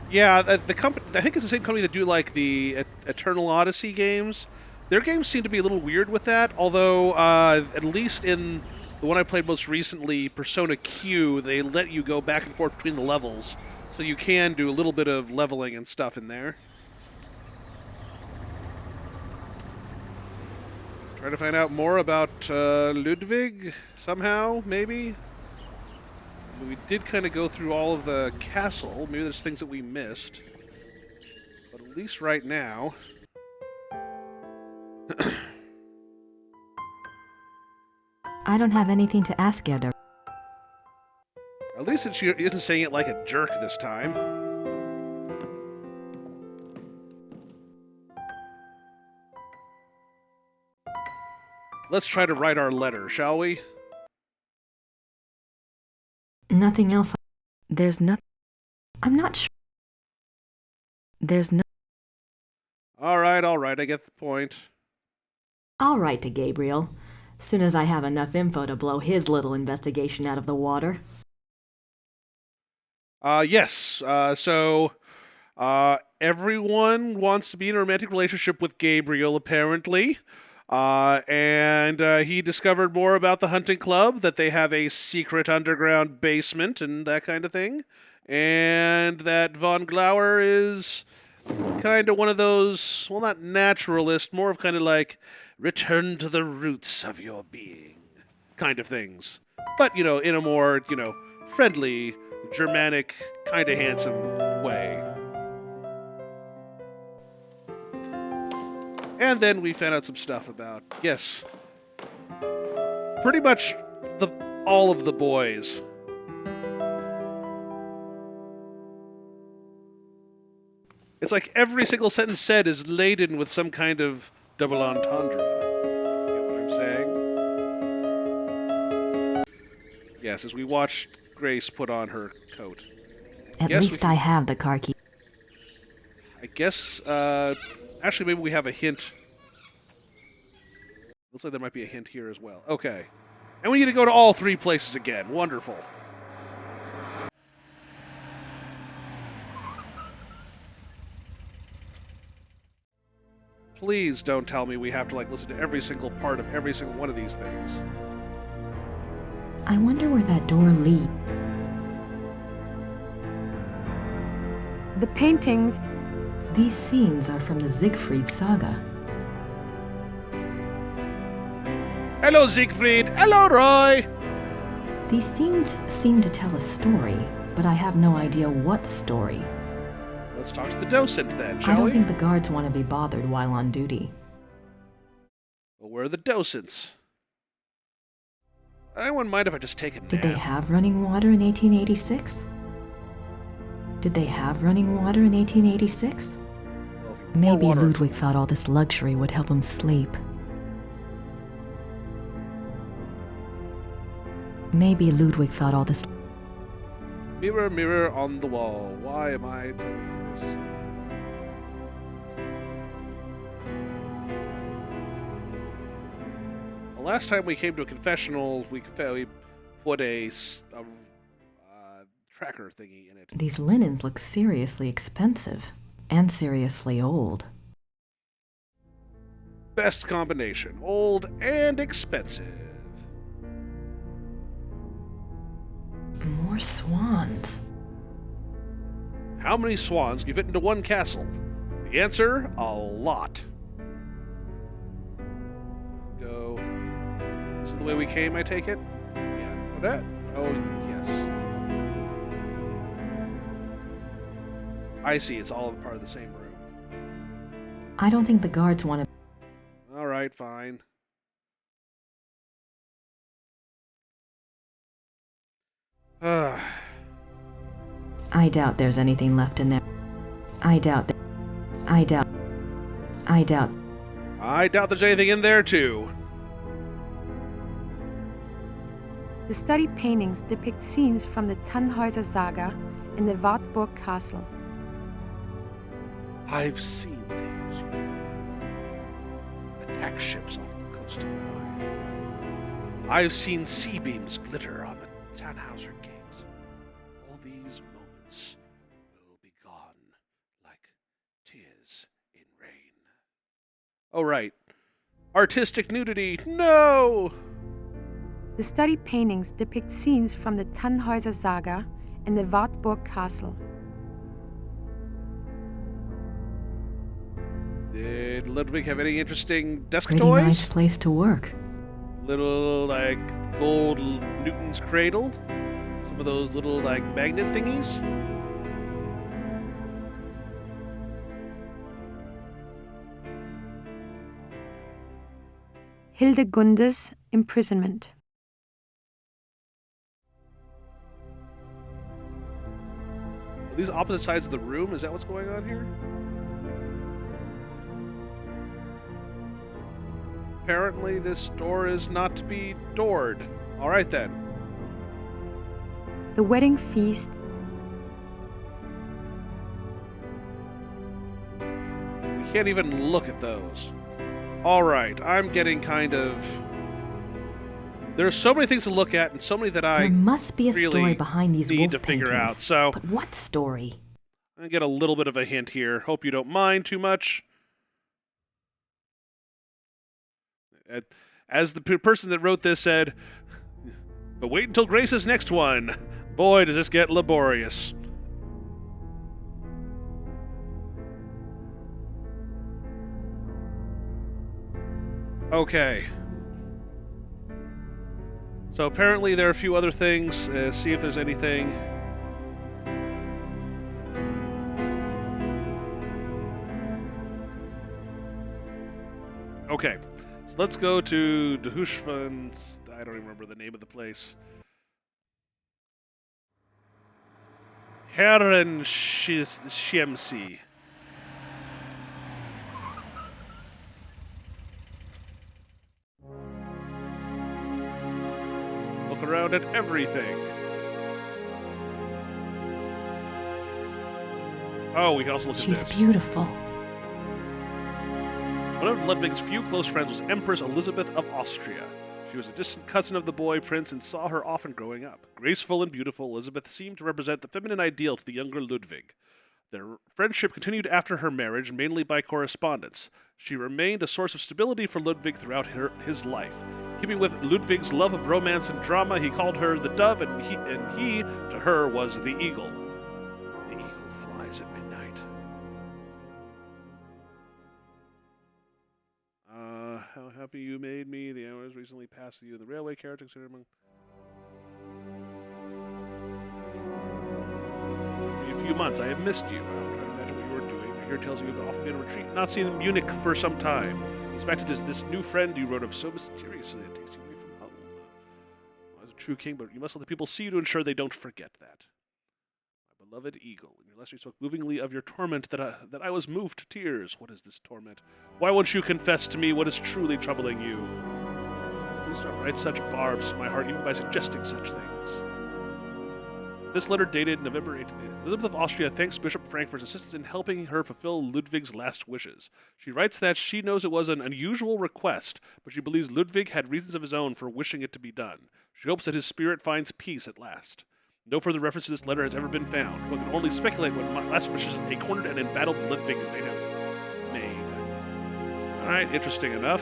Yeah, the company. I think it's the same company that do like the Eternal Odyssey games. Their games seem to be a little weird with that. Although, at least in the one I played most recently, Persona Q, they let you go back and forth between the levels, so you can do a little bit of leveling and stuff in there. Trying to find out more about Ludwig somehow, maybe. We did kind of go through all of the castle. Maybe there's things that we missed. But at least right now... I don't have anything to ask you, At least she isn't saying it like a jerk this time. Let's try to write our letter, shall we? Nothing else. There's nothing. I'm not sure. There's no. All right, I get the point. I'll write to Gabriel. Soon as I have enough info to blow his little investigation out of the water. Yes. So, everyone wants to be in a romantic relationship with Gabriel, apparently. And he discovered more about the hunting club, that they have a secret underground basement and that kind of thing. And that von Glauer is kind of one of those, well, not naturalist, more of kind of like return to the roots of your being kind of things. But, you know, in a more, you know, friendly, Germanic, kind of handsome way. And then we found out some stuff about, yes, pretty much all of the boys. It's like every single sentence said is laden with some kind of double entendre. You get what I'm saying? Yes, as we watched Grace put on her coat. At least I have the car key. I guess, actually, maybe we have a hint. Looks like there might be a hint here as well. Okay. And we need to go to all three places again. Wonderful. Please don't tell me we have to, like, listen to every single part of every single one of these things. I wonder where that door leads. The paintings. These scenes are from the Siegfried saga. Hello, Siegfried. Hello, Roy. These scenes seem to tell a story, but I have no idea what story. Let's talk to the docent then, shall we? I don't think the guards want to be bothered while on duty. Well, where are the docents? I wouldn't mind if I just take a nap. Did they have running water in 1886? Did they have running water in 1886? Maybe Ludwig thought all this luxury would help him sleep. Maybe Ludwig thought all this... Mirror, mirror on the wall, why am I telling you this? last time we came to a confessional, we put a tracker thingy in it. These linens look seriously expensive and seriously old. Best combination. Old and expensive. More swans. How many swans can you fit into one castle? The answer, a lot. Go. This is the way we came, I take it? Yeah. Go that? Oh, yes. I see, it's all part of the same room. I don't think the guards want to... Alright, fine. I doubt there's anything left in there. I doubt there's anything in there, too. The study paintings depict scenes from the Tannhäuser Saga in the Wartburg Castle. I've seen things. Attack ships off the coast of Rhine. I've seen sea beams glitter on the Tannhäuser Gate. All these moments will be gone like tears in rain. Oh, right. Artistic nudity. No! The study paintings depict scenes from the Tannhäuser Saga in the Wartburg Castle. Did Ludwig have any interesting desk Pretty toys? nice place to work. Little, like, gold Newton's cradle? Some of those little, like, magnet thingies? Hildegunde's imprisonment. Are these opposite sides of the room? Is that what's going on here? Apparently this door is not to be doored. Alright then. The wedding feast. We can't even look at those. Alright, I'm getting kind of... There are so many things to look at and so many that I There must be a really story behind these need wolf to figure paintings. out. So But what story? I get a little bit of a hint here. Hope you don't mind too much. As the person that wrote this said, but wait until Grace's next one. Boy, does this get laborious. Okay. So apparently there are a few other things. See if there's anything. Okay. So let's go to Dehushvan's. I don't even remember the name of the place. Herren Shemsi. Look around at everything. Oh, we can also look at this. She's beautiful. One of Ludwig's few close friends was Empress Elizabeth of Austria. She was a distant cousin of the boy prince and saw her often growing up. Graceful and beautiful, Elizabeth seemed to represent the feminine ideal to the younger Ludwig. Their friendship continued after her marriage, mainly by correspondence. She remained a source of stability for Ludwig throughout his life. Keeping with Ludwig's love of romance and drama, he called her the dove, and he to her, was the eagle. The eagle flies at midnight. How happy you made me. The hours recently passed with you in the railway carriage. Among a few months, I have missed you. I've tried to imagine what you were doing. I hear tales you have often been in retreat, not seen in Munich for some time. Suspected as this new friend you wrote of so mysteriously that takes you away from home. As a true king, but you must let the people see you to ensure they don't forget that. My beloved eagle, in your letter you spoke movingly of your torment, that I was moved to tears. What is this torment? Why won't you confess to me what is truly troubling you? Please don't write such barbs to my heart, even by suggesting such things. This letter dated November 18th. Elizabeth of Austria thanks Bishop Frank for his assistance in helping her fulfill Ludwig's last wishes. She writes that she knows it was an unusual request, but she believes Ludwig had reasons of his own for wishing it to be done. She hopes that his spirit finds peace at last. No further reference to this letter has ever been found. One can only speculate what last wishes a cornered and embattled Ludwig might have made. Alright, interesting enough.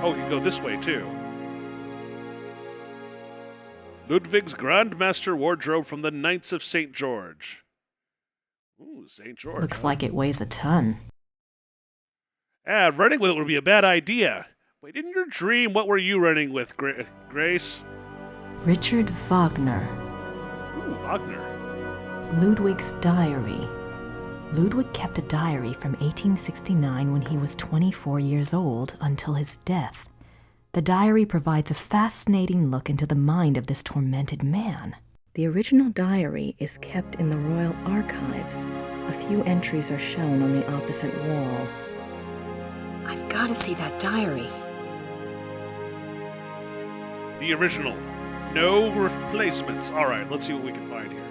Oh, we can go this way, too. Ludwig's Grandmaster wardrobe from the Knights of St. George. Ooh, St. George. Looks like it weighs a ton. Running with it would be a bad idea. Wait, in your dream, what were you running with, Grace? Richard Wagner. Ooh, Wagner. Ludwig's diary. Ludwig kept a diary from 1869 when he was 24 years old until his death. The diary provides a fascinating look into the mind of this tormented man. The original diary is kept in the Royal Archives. A few entries are shown on the opposite wall. I've got to see that diary. The original. No replacements. All right, let's see what we can find here.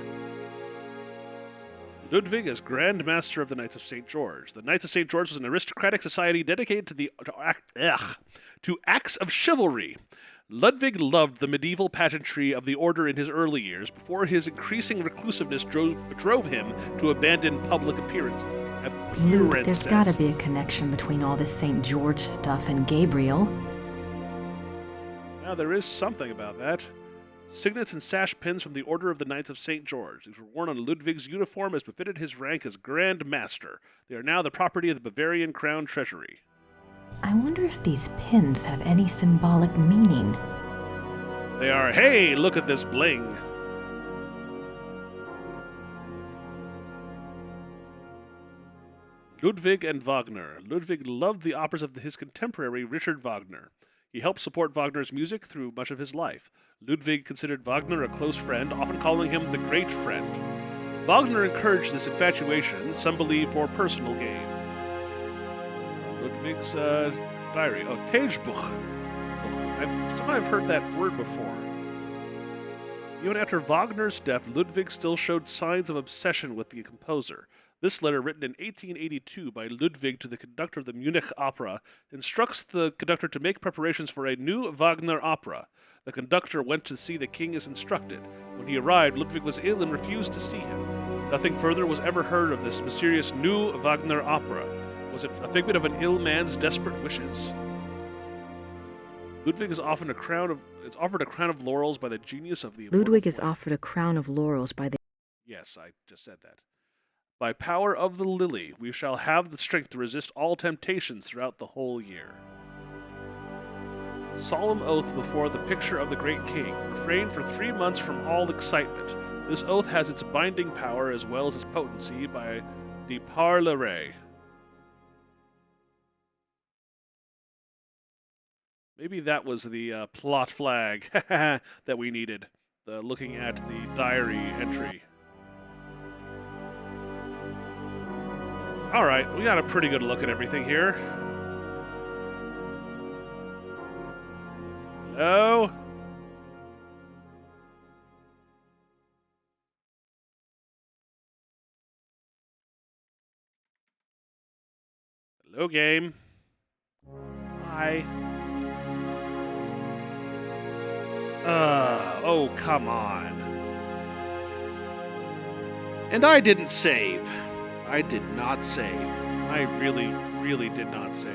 Ludwig as Grand Master of the Knights of St. George. The Knights of St. George was an aristocratic society dedicated to acts of chivalry. Ludwig loved the medieval pageantry of the order in his early years before his increasing reclusiveness drove him to abandon public appearances. Luke, there's got to be a connection between all this St. George stuff and Gabriel. Now, there is something about that. Signets and sash pins from the Order of the Knights of St. George. These were worn on Ludwig's uniform as befitted his rank as Grand Master. They are now the property of the Bavarian Crown Treasury. I wonder if these pins have any symbolic meaning. They are, hey, look at this bling. Ludwig and Wagner. Ludwig loved the operas of his contemporary Richard Wagner. He helped support Wagner's music through much of his life. Ludwig considered Wagner a close friend, often calling him the great friend. Wagner encouraged this infatuation, some believe for personal gain. Ludwig's diary. Oh, Tagebuch. I've heard that word before. Even after Wagner's death, Ludwig still showed signs of obsession with the composer. This letter, written in 1882 by Ludwig to the conductor of the Munich Opera, instructs the conductor to make preparations for a new Wagner opera. The conductor went to see the king as instructed. When he arrived, Ludwig was ill and refused to see him. Nothing further was ever heard of this mysterious new Wagner opera. Was it a figment of an ill man's desperate wishes? Ludwig is offered a crown of laurels by the genius of the Ludwig is offered a crown of laurels by the... Yes, I just said that. By power of the lily, we shall have the strength to resist all temptations throughout the whole year. Solemn oath before the picture of the great king. Refrain for 3 months from all excitement. This oath has its binding power as well as its potency by de par le rey. Maybe that was the plot flag that we needed. Looking at the diary entry. All right, we got a pretty good look at everything here. Hello? Hello, game. Hi. Oh, come on. And I didn't save. I did not save. I really, really did not save.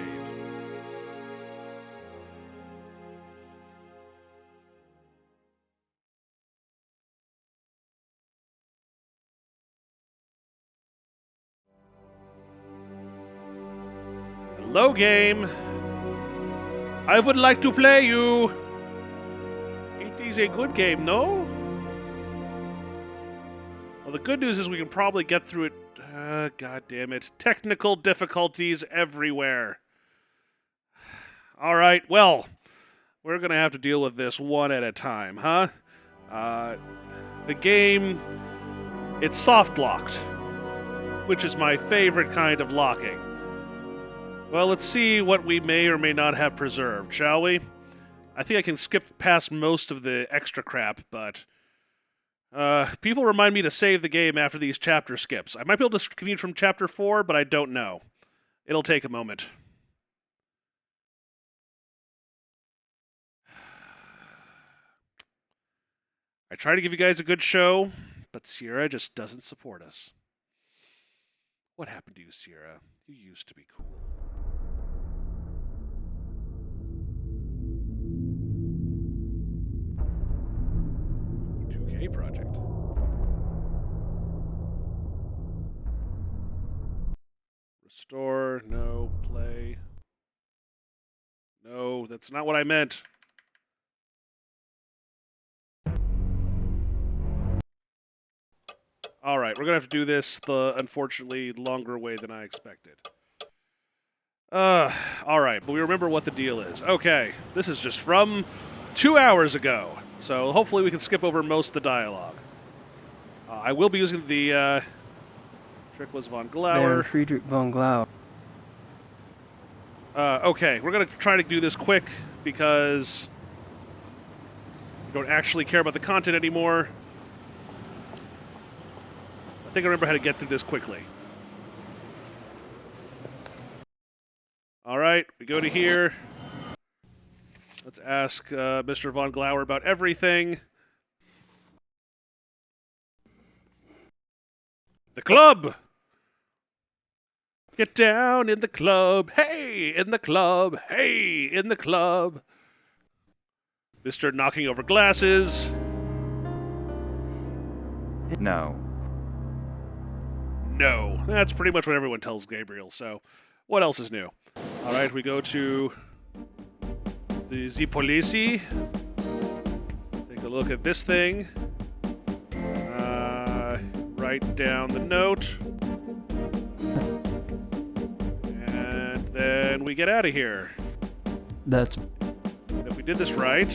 Hello, game. I would like to play you. It is a good game, no? Well, the good news is we can probably get through it. God damn it. Technical difficulties everywhere. All right, well, we're going to have to deal with this one at a time, huh? The game, it's soft-locked, which is my favorite kind of locking. Well, let's see what we may or may not have preserved, shall we? I think I can skip past most of the extra crap, but people remind me to save the game after these chapter skips. I might be able to continue from chapter 4, but I don't know. It'll take a moment. I try to give you guys a good show, but Sierra just doesn't support us. What happened to you, Sierra? You used to be cool. A project. Restore, no, play. No, that's not what I meant. All right, we're going to have to do this the, unfortunately, longer way than I expected. All right, but we remember what the deal is. Okay, this is just from 2 hours ago. So hopefully we can skip over most of the dialogue. I will be using the Trickless von Glauer. Baron Friedrich von Glauer. Okay, we're going to try to do this quick because we don't actually care about the content anymore. I think I remember how to get through this quickly. All right, we go to here. Let's ask Mr. von Glauer about everything. The club! Get down in the club. Hey, in the club. Hey, in the club. Mr. knocking over glasses. No. No. That's pretty much what everyone tells Gabriel, so what else is new? All right, we go to the Polisi. Take a look at this thing. Write down the note. And then we get out of here. That's... If we did this right,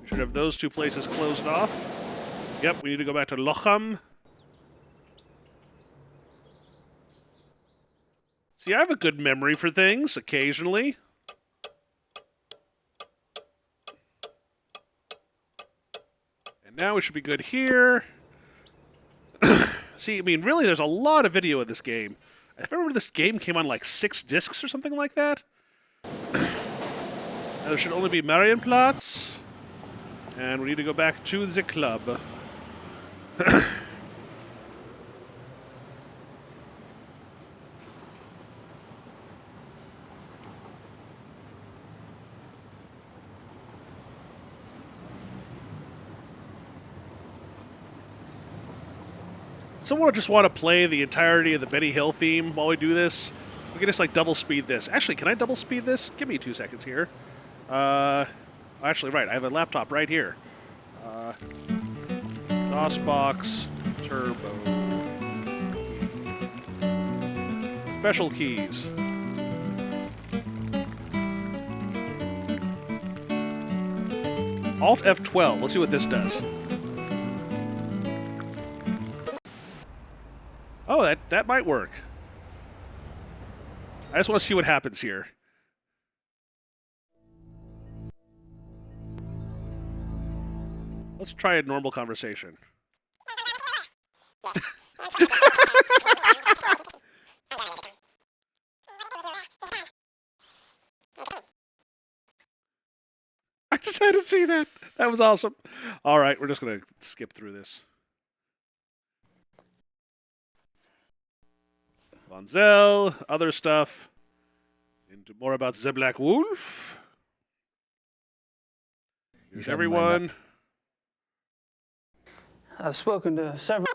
we should have those two places closed off. Yep, we need to go back to Locham. See, I have a good memory for things, occasionally. And now we should be good here. See, I mean, really, there's a lot of video of this game. I remember this game came on like 6 discs or something like that. Now there should only be Marienplatz. And we need to go back to the club. Someone just want to play the entirety of the Benny Hill theme while we do this. We can just like double speed this. Actually, can I double speed this? Give me 2 seconds here. Actually, right. I have a laptop right here. DOSBox Turbo. Special keys. Alt F12. Let's see what this does. Oh, that might work. I just want to see what happens here. Let's try a normal conversation. I just had to see that. That was awesome. All right, we're just going to skip through this. Von Zell, other stuff. Into more about the Black Wolf. Here's everyone. I've spoken to several...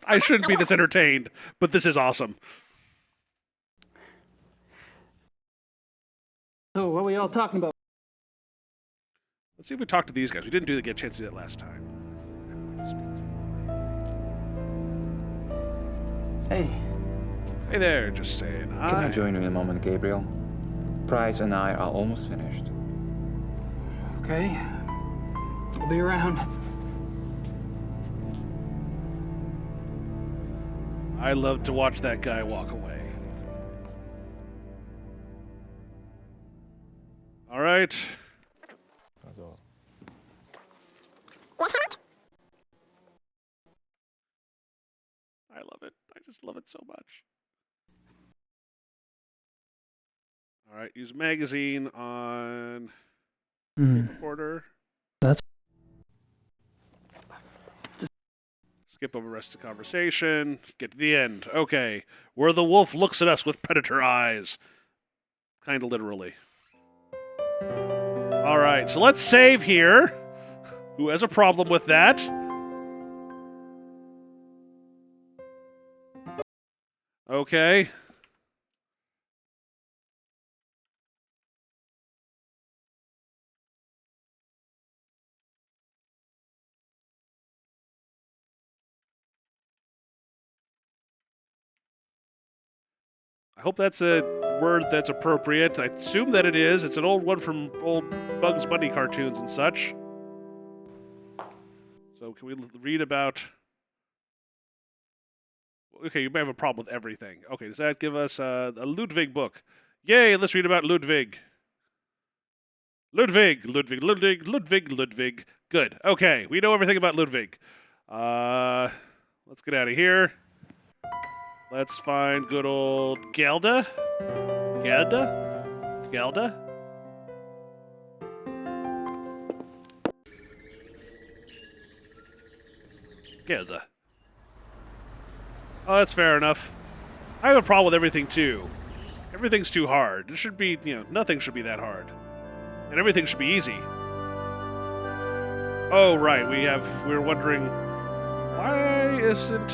I shouldn't be this entertained, but this is awesome. So, what were y'all talking about? Let's see if we talk to these guys. We didn't get a chance to do that last time. Hey. Hey there, just saying hi. Can I join you in a moment, Gabriel? Price and I are almost finished. Okay. I'll be around. I love to watch that guy walk away. right. Also. I love it. I just love it so much. All right, use magazine on recorder. That's Skip over rest of conversation. Get to the end. Okay, where the wolf looks at us with predator eyes. Kind of literally. All right, so let's save here. Who has a problem with that? Okay. I hope that's a word that's appropriate. I assume that it is. It's an old one from old Bugs Bunny cartoons and such. So can we read about... Okay, you may have a problem with everything. Okay, does that give us a Ludwig book? Yay, let's read about Ludwig. Ludwig. Good. Okay, we know everything about Ludwig. Let's get out of here. Let's find good old Gelda. Gelda? Oh, that's fair enough. I have a problem with everything, too. Everything's too hard. It should be, nothing should be that hard. And everything should be easy. Oh, right, we're wondering, why isn't...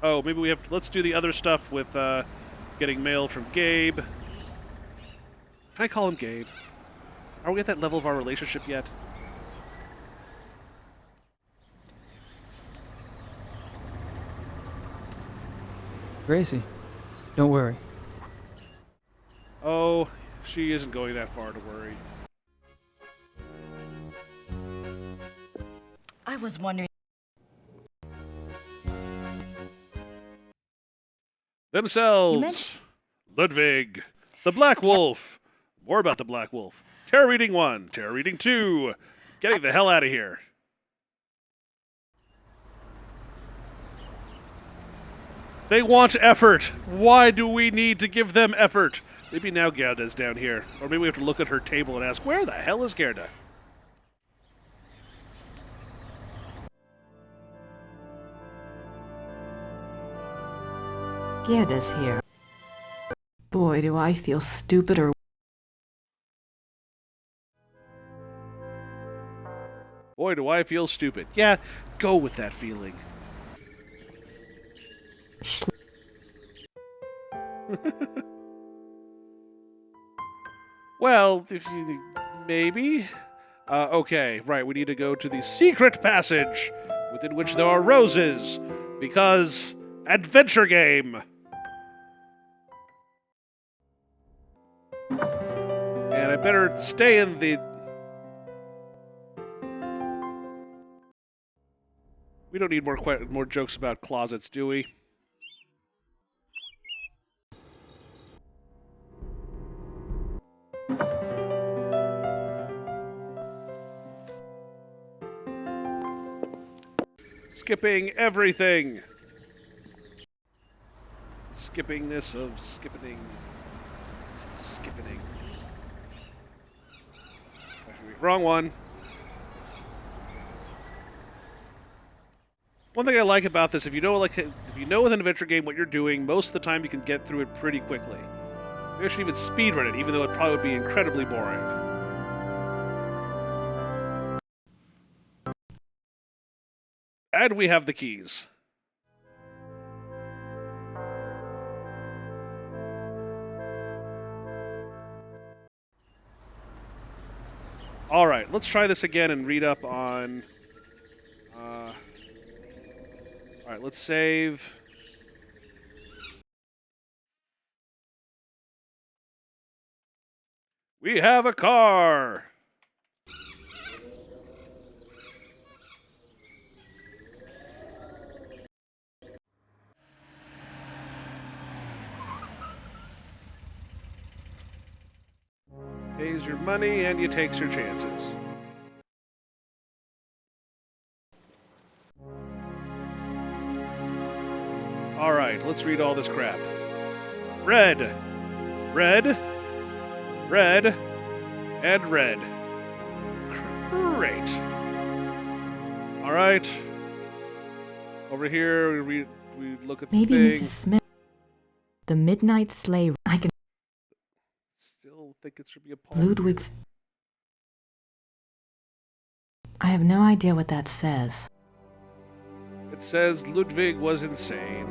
Oh, maybe we have to, let's do the other stuff with, getting mail from Gabe. Can I call him Gabe? Are we at that level of our relationship yet? Gracie. Don't worry. Oh, she isn't going that far to worry. I was wondering... Themselves! Ludwig! The Black Wolf! More about the Black Wolf. Terror Reading 1, Terror Reading 2. Getting the hell out of here. They want effort. Why do we need to give them effort? Maybe now Gerda's down here. Or maybe we have to look at her table and ask, where the hell is Gerda? Gerda's here. Boy, do I feel stupid or... Boy, do I feel stupid. Yeah, go with that feeling. Well, if you... maybe? Okay, right, we need to go to the secret passage, within which there are roses, because... adventure game! And I better stay in the... We don't need more jokes about closets, do we? Skipping everything. Skippingness of skipping. Skipping. Wrong one. One thing I like about this, if you know with an adventure game what you're doing, most of the time you can get through it pretty quickly. You should even speedrun it, even though it probably would be incredibly boring. And we have the keys. All right, let's try this again and read up on... all right, let's save... We have a car! Pays your money and you takes your chances. Alright, let's read all this crap. Red, red, red, and red. Great. Alright. Over here, we look at the Maybe thing. Mrs. Smith. The Midnight Sleigh. I can. Still think it should be a palm Ludwig's. I have no idea what that says. It says Ludwig was insane.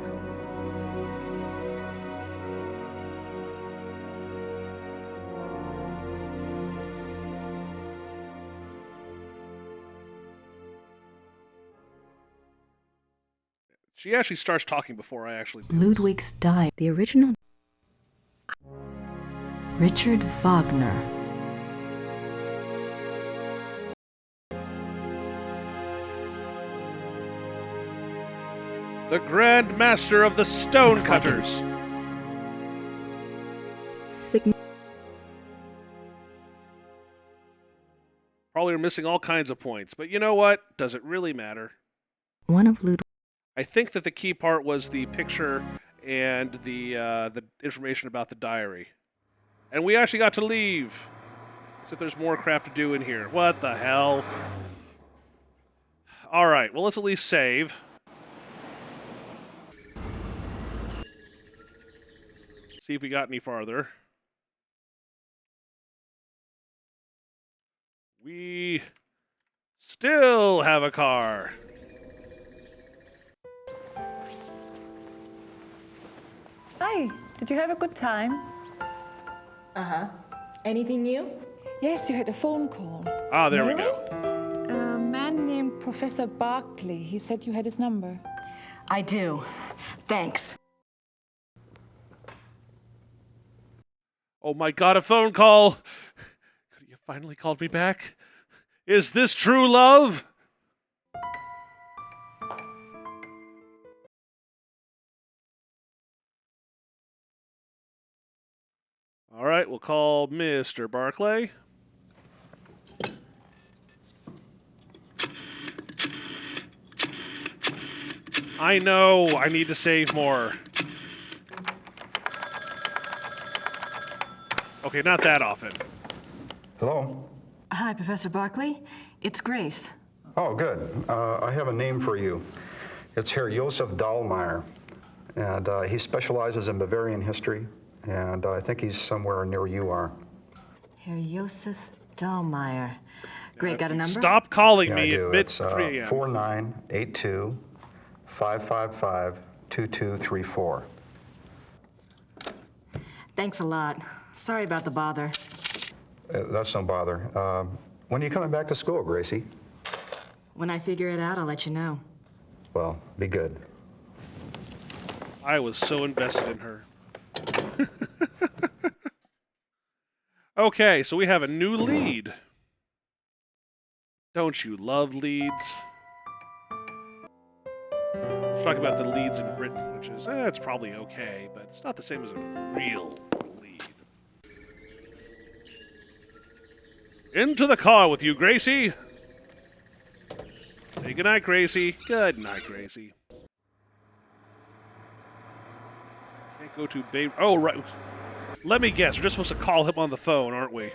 She actually starts talking before I actually do. Ludwig's diary. The original. Richard Wagner. The Grand Master of the Stonecutters. Probably are missing all kinds of points, but you know what? Does it really matter? One of Ludwig. I think that the key part was the picture and the information about the diary. And we actually got to leave. Except there's more crap to do in here. What the hell? Alright, well let's at least save. See if we got any farther. We still have a car. Hi, did you have a good time? Uh-huh. Anything new? Yes, you had a phone call. Ah, there we go. A man named Professor Barkley. He said you had his number. I do. Thanks. Oh my god, a phone call! Could you finally called me back? Is this true love? Alright, we'll call Mr. Barclay. I know, I need to save more. Okay, not that often. Hello? Hi, Professor Barkley. It's Grace. Oh, good. I have a name for you. It's Herr Josef Dahlmeier, and he specializes in Bavarian history, and I think he's somewhere near you are. Herr Josef Dahlmeier. Great, got a number? Stop calling Yeah, me I do. at mid It's 3 a.m. 4982-555-2234. Thanks a lot. Sorry about the bother. That's no bother. When are you coming back to school, Gracie? When I figure it out, I'll let you know. Well, be good. I was so invested in her. Okay, so we have a new lead. Don't you love leads? Let's talk about the leads in Britain, which is, it's probably okay, but it's not the same as a real lead. Into the car with you, Gracie! Say goodnight, Gracie. Good night, Gracie. Can't go to Babe. Oh, right. Let me guess. We're just supposed to call him on the phone, aren't we?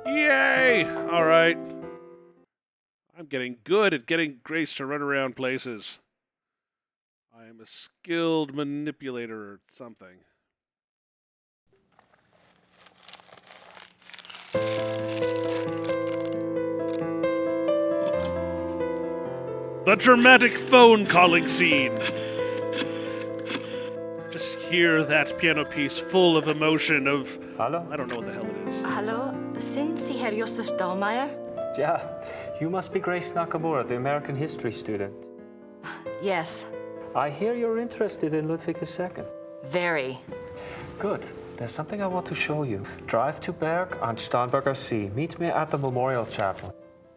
Yay! All right. I'm getting good at getting Grace to run around places. I am a skilled manipulator or something. The dramatic phone calling scene. Just hear that piano piece full of emotion of... Hello? I don't know what the hell it is. Hello, sind Sie Herr Josef Dahlmeier? Yeah, you must be Grace Nakamura, the American history student. Yes. I hear you're interested in Ludwig II. Very. Good. There's something I want to show you. Drive to Berg on Starnberger See. Meet me at the Memorial Chapel.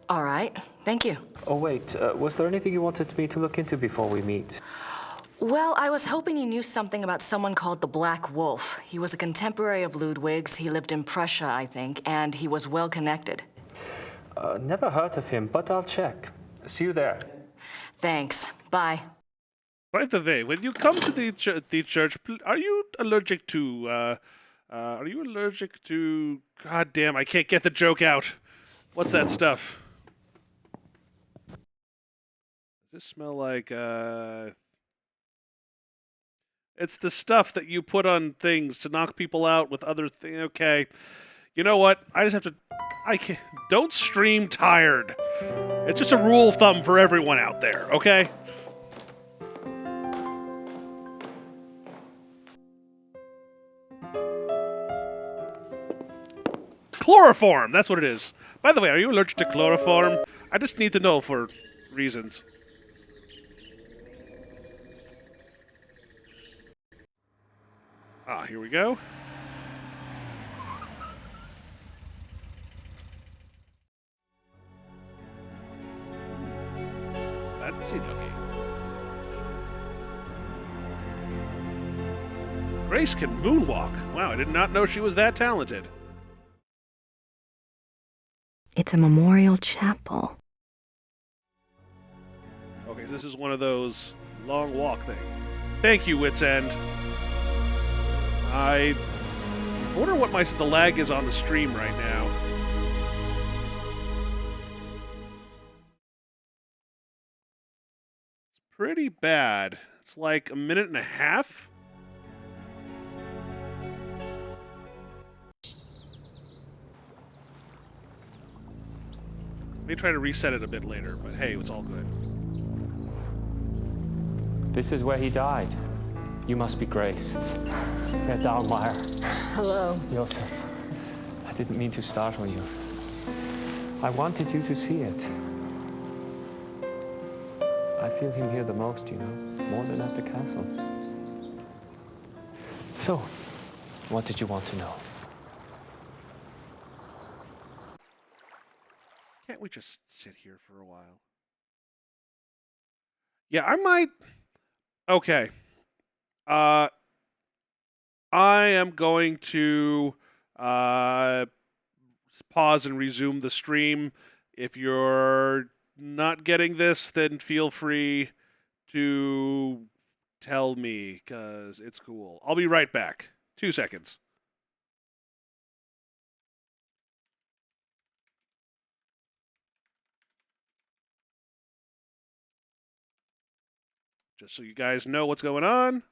All right, thank you. Oh, wait, was there anything you wanted me to look into before we meet? Well, I was hoping you knew something about someone called the Black Wolf. He was a contemporary of Ludwig's. He lived in Prussia, I think, and he was well connected. Never heard of him, but I'll check. See you there. Thanks. Bye. By the way, when you come to the church, are you allergic to, God damn, I can't get the joke out. What's that stuff? Does this smell like, It's the stuff that you put on things to knock people out with other things. Okay. You know what? I just have to... I can't... Don't stream tired. It's just a rule of thumb for everyone out there, okay? Chloroform! That's what it is. By the way, are you allergic to chloroform? I just need to know for reasons. Ah, here we go. That seemed okay. Grace can moonwalk. Wow, I did not know she was that talented. It's a memorial chapel. Okay, so this is one of those long walk things. Thank you, Wits End. I wonder what the lag is on the stream right now. It's pretty bad. It's like a minute and a half. Let me try to reset it a bit later, but hey, it's all good. This is where he died. You must be Grace. Herr Dahlmeier. Hello. Josef, I didn't mean to startle you. I wanted you to see it. I feel him here the most, you know, more than at the castle. So, what did you want to know? Can't we just sit here for a while? Yeah, I might... Okay. I am going to pause and resume the stream. If you're not getting this, then feel free to tell me, because it's cool. I'll be right back. 2 seconds. Just so you guys know what's going on.